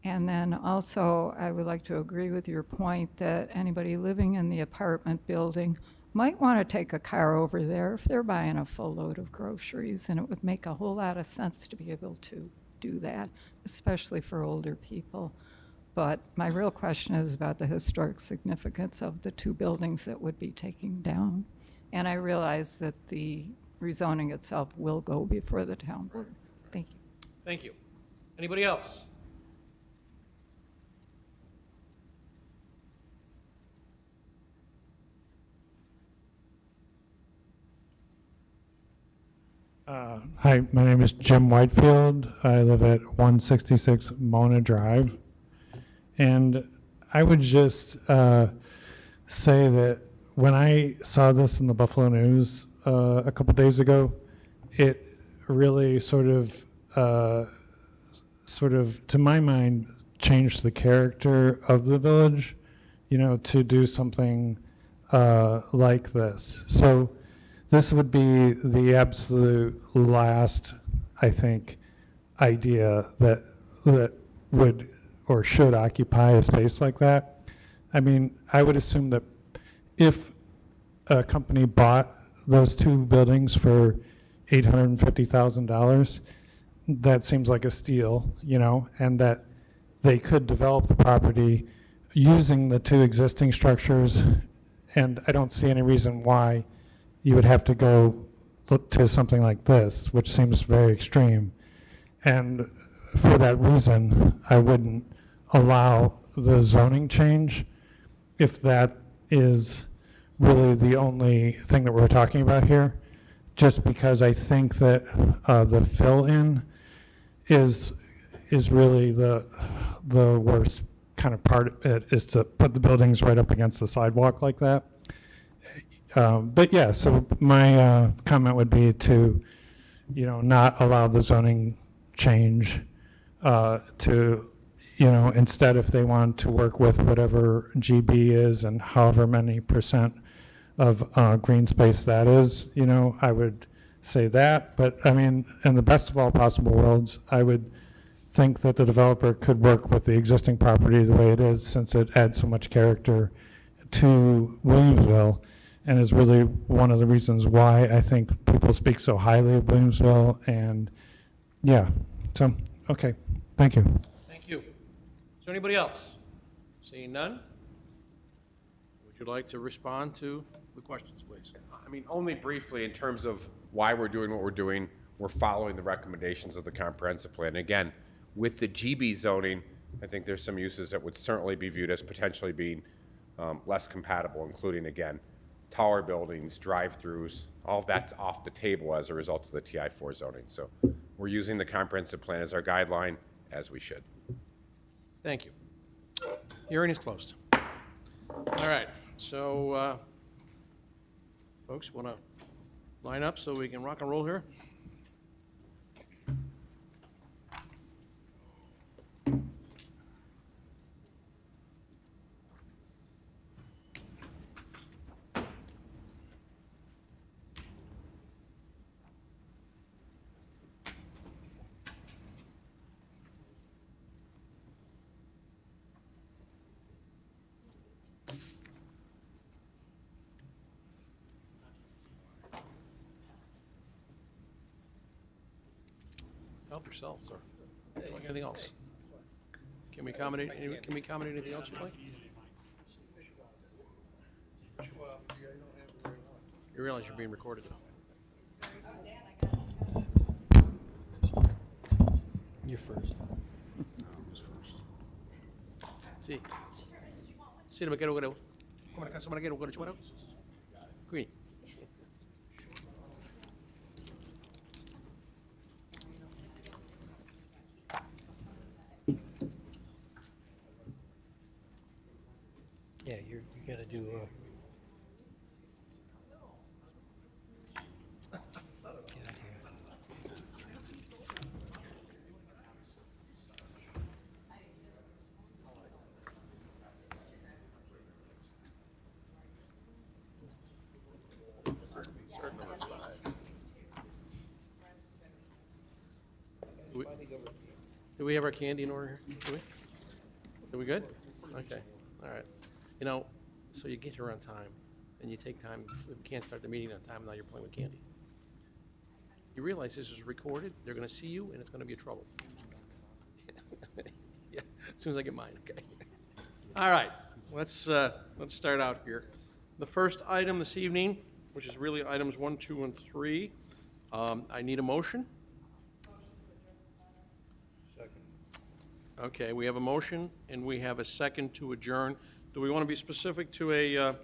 And then also, I would like to agree with your point that anybody living in the apartment building might want to take a car over there if they're buying a full load of groceries, and it would make a whole lot of sense to be able to do that, especially for older people. But my real question is about the historic significance of the two buildings that would be taken down. And I realize that the rezoning itself will go before the town board. Thank you. Thank you. Anybody else? Hi, my name is Jim Whitefield. I live at 166 Mona Drive. And I would just say that when I saw this in the Buffalo News a couple days ago, it really sort of, to my mind, changed the character of the village, you know, to do something like this. So this would be the absolute last, I think, idea that would or should occupy a space like that. I mean, I would assume that if a company bought those two buildings for $850,000, that seems like a steal, you know, and that they could develop the property using the two existing structures, and I don't see any reason why you would have to go look to something like this, which seems very extreme. And for that reason, I wouldn't allow the zoning change if that is really the only thing that we're talking about here, just because I think that the fill-in is really the worst kind of part of it, is to put the buildings right up against the sidewalk like that. But yeah, so my comment would be to, you know, not allow the zoning change to, you know, instead if they want to work with whatever GB is and however many % of green space that is, you know, I would say that. But I mean, in the best of all possible worlds, I would think that the developer could work with the existing property the way it is, since it adds so much character to Williamsville, and is really one of the reasons why I think people speak so highly of Williamsville. And yeah, so, okay, thank you. Thank you. Is there anybody else? Seeing none? Would you like to respond to the questions, please? I mean, only briefly in terms of why we're doing what we're doing. We're following the recommendations of the comprehensive plan. Again, with the GB zoning, I think there's some uses that would certainly be viewed as potentially being less compatible, including, again, taller buildings, drive-throughs, all of that's off the table as a result of the TI-4 zoning. So we're using the comprehensive plan as our guideline, as we should. Thank you. Hearing is closed. All right, so folks, want to line up so we can rock and roll here? Help yourself, sir. Would you like anything else? Can we accommodate anything else you'd like? You realize you're being recorded, though. You're first. Sì. Sì, ma quiero, come la casa, ma quiero, qui. Gotta do, do we have our candy in order here? Do we? Are we good? Okay, all right. You know, so you get here on time, and you take time, we can't start the meeting on time, now you're playing with candy. You realize this is recorded, they're gonna see you, and it's gonna be a trouble. Yeah, as soon as I get mine, okay. All right, let's start out here. The first item this evening, which is really items 1, 2, and 3, I need a motion. Okay, we have a motion, and we have a second to adjourn. Do we want to be specific to a,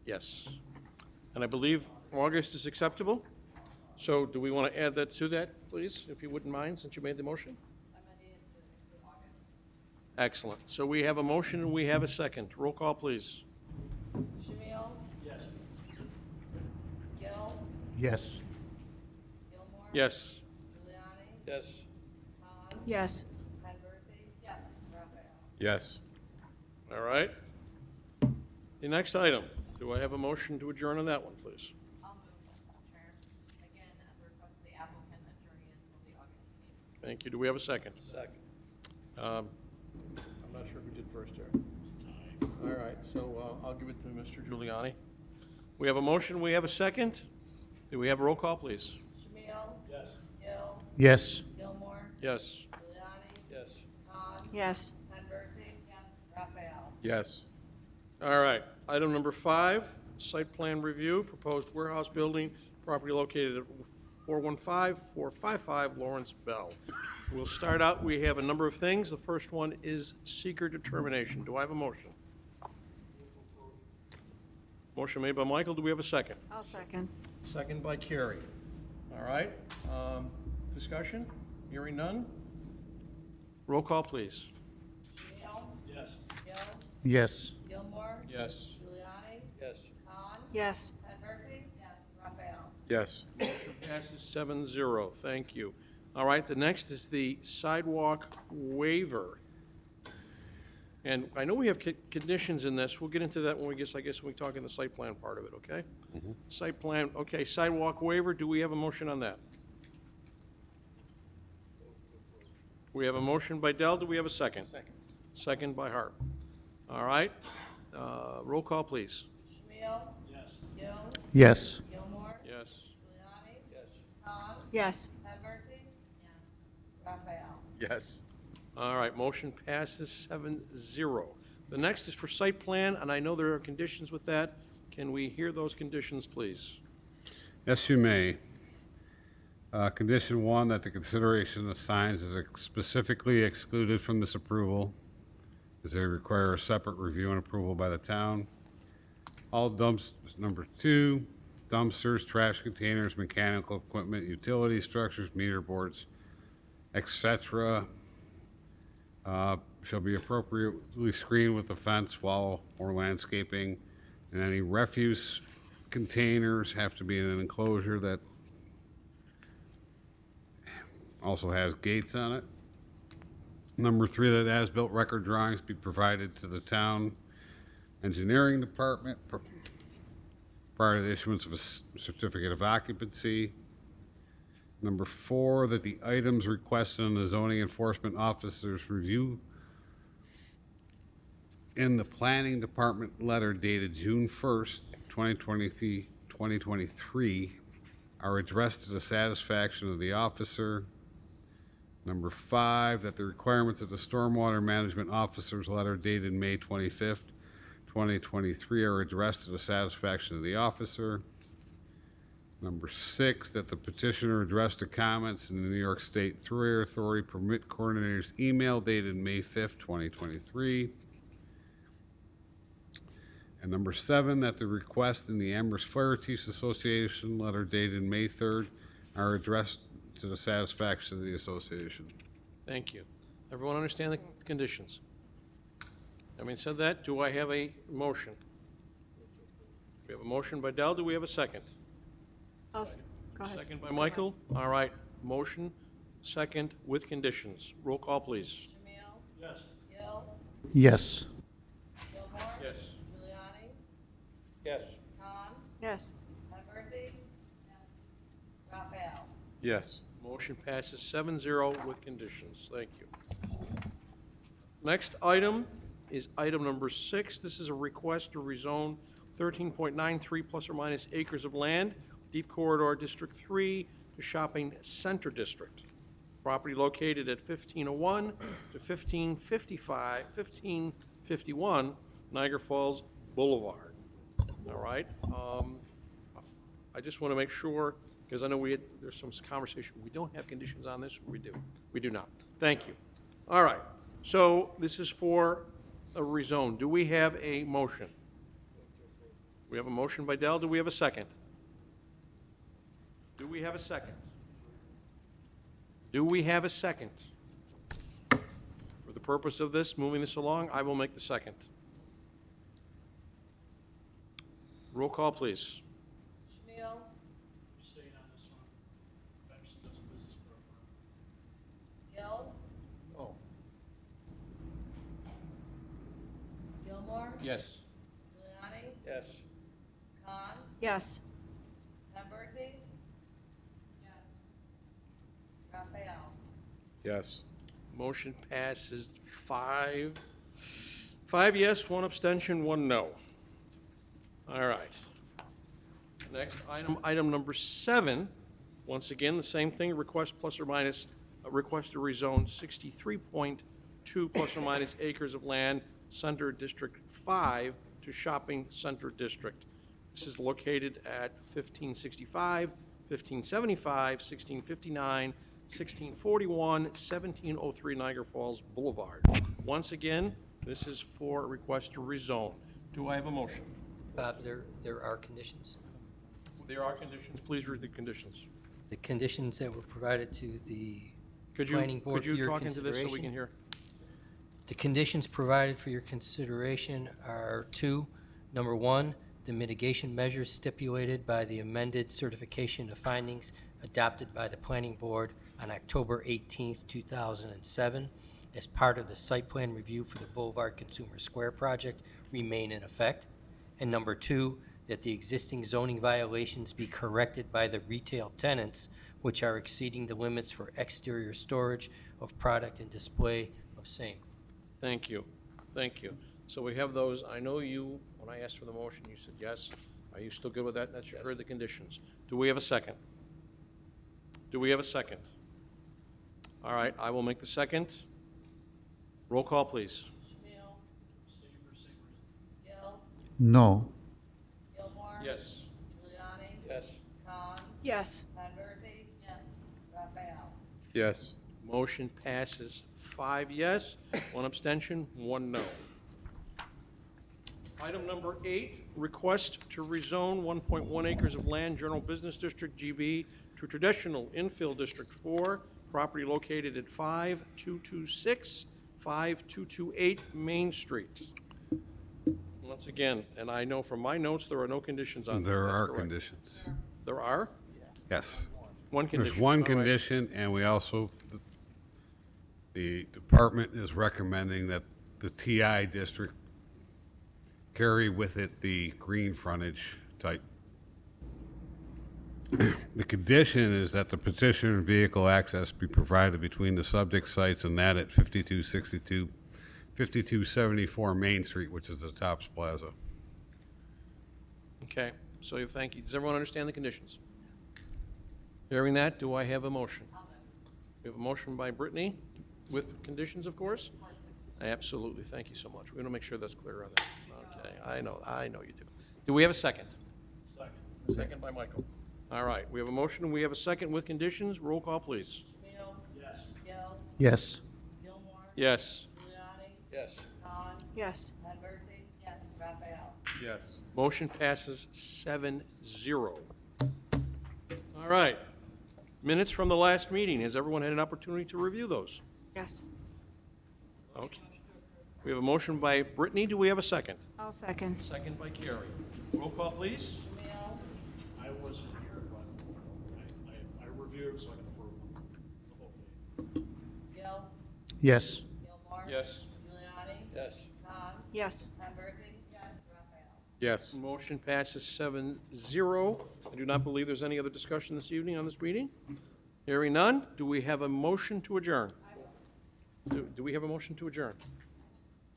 yes. And I believe August is acceptable? So do we want to add that to that, please, if you wouldn't mind, since you made the motion? Excellent. So we have a motion and we have a second. Roll call, please. Shamil? Yes. Gill? Yes. Gilmore? Yes. Giuliani? Yes. Khan? Yes. Penberthy? Yes. Raphael? Yes. All right. The next item, do I have a motion to adjourn on that one, please? I'll move, Chair. Again, at the request of the applicant, adjourning until the August meeting. Thank you. Do we have a second? Second. I'm not sure who did first here. All right, so I'll give it to Mr. Giuliani. We have a motion, we have a second. Do we have a roll call, please? Shamil? Yes. Gill? Yes. Gilmore? Yes. Giuliani? Yes. Khan? Yes. Penberthy? Yes. Raphael? Yes. All right, item number 5, site plan review, proposed warehouse building, property located at 415-455 Lawrence Bell. We'll start out, we have a number of things. The first one is seeker determination. Do I have a motion? Motion made by Michael. Do we have a second? I'll second. Second by Carrie. All right, discussion? Hearing none? Roll call, please. Shamil? Yes. Gill? Yes. Gilmore? Yes. Giuliani? Yes. Khan? Yes. Penberthy? Yes. Raphael? Yes. Motion passes 7-0. Thank you. All right, the next is the sidewalk waiver. And I know we have conditions in this. We'll get into that when we get, I guess, when we talk in the site plan part of it, okay? Site plan, okay, sidewalk waiver, do we have a motion on that? We have a motion by Dell, do we have a second? Second. Second by Hart. All right, roll call, please. Shamil? Yes. Gill? Yes. Gilmore? Yes. Giuliani? Yes. Khan? Yes. Penberthy? Yes. Raphael? Yes. All right, motion passes 7-0. The next is for site plan, and I know there are conditions with that. Can we hear those conditions, please? Yes, you may. Condition 1, that the consideration of signs is specifically excluded from this approval, as they require a separate review and approval by the town. All dumpsters, number 2, dumpsters, trash containers, mechanical equipment, utility structures, meter boards, etc., shall be appropriately screened with a fence, wall, or landscaping, and any refuse containers have to be in an enclosure that also has gates on it. Number 3, that as-built record drawings be provided to the town engineering department prior to the issuance of a certificate of occupancy. Number 4, that the items requested in the zoning enforcement officer's review in the planning department letter dated June 1st, 2023 are addressed to the satisfaction of the officer. Number 5, that the requirements of the stormwater management officer's letter dated May 25th, 2023 are addressed to the satisfaction of the officer. Number 6, that the petitioner addressed the comments in the New York State Thruway Authority Permit Coordinator's email dated May 5th, 2023. And number 7, that the request in the Amherst Fire Chiefs Association letter dated May 3rd are addressed to the satisfaction of the association. Thank you. Everyone understand the conditions? Having said that, do I have a motion? We have a motion by Dell. Do we have a second? Go ahead. Second by Michael. All right. Motion, second with conditions. Roll call, please. Jamil? Yes. Gil? Yes. Gilmore? Yes. Giuliani? Yes. Khan? Yes. Converti? Yes. Raphael? Yes. Motion passes 7-0 with conditions. Thank you. Next item is item number 6. This is a request to rezone 13.93 plus or minus acres of land, Deep Corridor District 3 to Shopping Center District. Property located at 1501 to 1551 Niagara Falls Boulevard. All right. I just want to make sure, because I know there's some conversation. We don't have conditions on this, or we do? We do not. Thank you. All right. So this is for a rezone. Do we have a motion? We have a motion by Dell. Do we have a second? Do we have a second? Do we have a second? For the purpose of this, moving this along, I will make the second. Roll call, please. Jamil? Staying on this one. Benderson does business for Gil? Oh. Gilmore? Yes. Giuliani? Yes. Khan? Yes. Converti? Yes. Raphael? Yes. Motion passes 5 yes, 1 abstention, 1 no. All right. Next item number 7. Once again, the same thing, request plus or minus, a request to rezone 63.2 plus or minus acres of land, Center District 5 to Shopping Center District. This is located at 1565, 1575, 1659, 1641, 1703 Niagara Falls Boulevard. Once again, this is for a request to rezone. Do I have a motion? Bob, there are conditions. There are conditions. Please read the conditions. The conditions that were provided to the Could planning you, board for your talk into this so we can consideration. hear? The conditions provided for your consideration are 2. Number 1, the mitigation measures stipulated by the amended certification of findings adopted by the planning board on October 18th, 2007, as part of the site plan review for the Boulevard Consumer Square project remain in effect. And number 2, that the existing zoning violations be corrected by the retail tenants, which are exceeding the limits for exterior storage of product and display of same. Thank you. Thank you. So we have those. I know you, when I asked for the motion, you said yes. Are you still good with that? That's, you've heard the conditions. Do we have a second? Do we have a second? All right, I will make the second. Roll call, please. Jamil? staying for the same reason. Gil? No. Gilmore? Yes. Giuliani? Yes. Khan? Yes. Converti? Yes. Raphael? Yes. Motion passes 5 yes, 1 abstention, 1 no. Item number 8, request to rezone 1.1 acres of land, General Business District, GB, to traditional infill District 4, property located at 5226, 5228 Main Street. Once again, and I know from my notes, there are no conditions on this. There That's are correct. conditions. There are? Yes. One condition. There's one All right. condition, and we also, the department is recommending that the TI district carry with it the green frontage type. The condition is that the petitioner and vehicle access be provided between the subject sites and that at 5262, 5274 Main Street, which is the Tops Plaza. Okay, so thank you. Does everyone understand the conditions? Hearing that, do I have a motion? We have a motion by Brittany, with conditions, of course? Absolutely, thank you so much. We're going to make sure that's clear on that. Okay, I know you do. Do we have a second? Second. Second by Michael. All right, we have a motion, and we have a second with conditions. Roll call, please. Jamil? Yes. Gil? Yes. Gilmore? Yes. Giuliani? Yes. Khan? Yes. Converti? Yes. Raphael? Yes. Motion passes 7-0. All right. Minutes from the last meeting. Has everyone had an opportunity to review those? Yes. Okay. We have a motion by Brittany. Do we have a second? I'll second. Second by Carrie. Roll call, please. Camille, I wasn't here, but I reviewed, so I can approve. Gil, Yes. Gilmore. Yes. Giuliani. Yes. Tom. Yes. Conbertly. Yes. Raphael. Yes. Motion passes 7-0. I do not believe there's any other discussion this evening on this meeting. Hearing none, do we have a motion to adjourn? Do we have a motion to adjourn?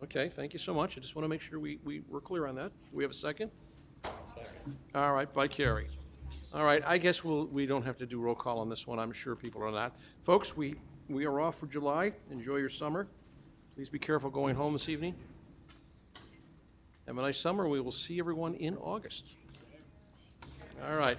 Okay, thank you so much. I just want to make sure we're clear on that. Do we have a second? Second. All right, by Carrie. All right, I guess we don't have to do roll call on this one. I'm sure people are not. Folks, we are off for July. Enjoy your summer. Please be careful going home this evening. Have a nice summer. We will see everyone in August. All right.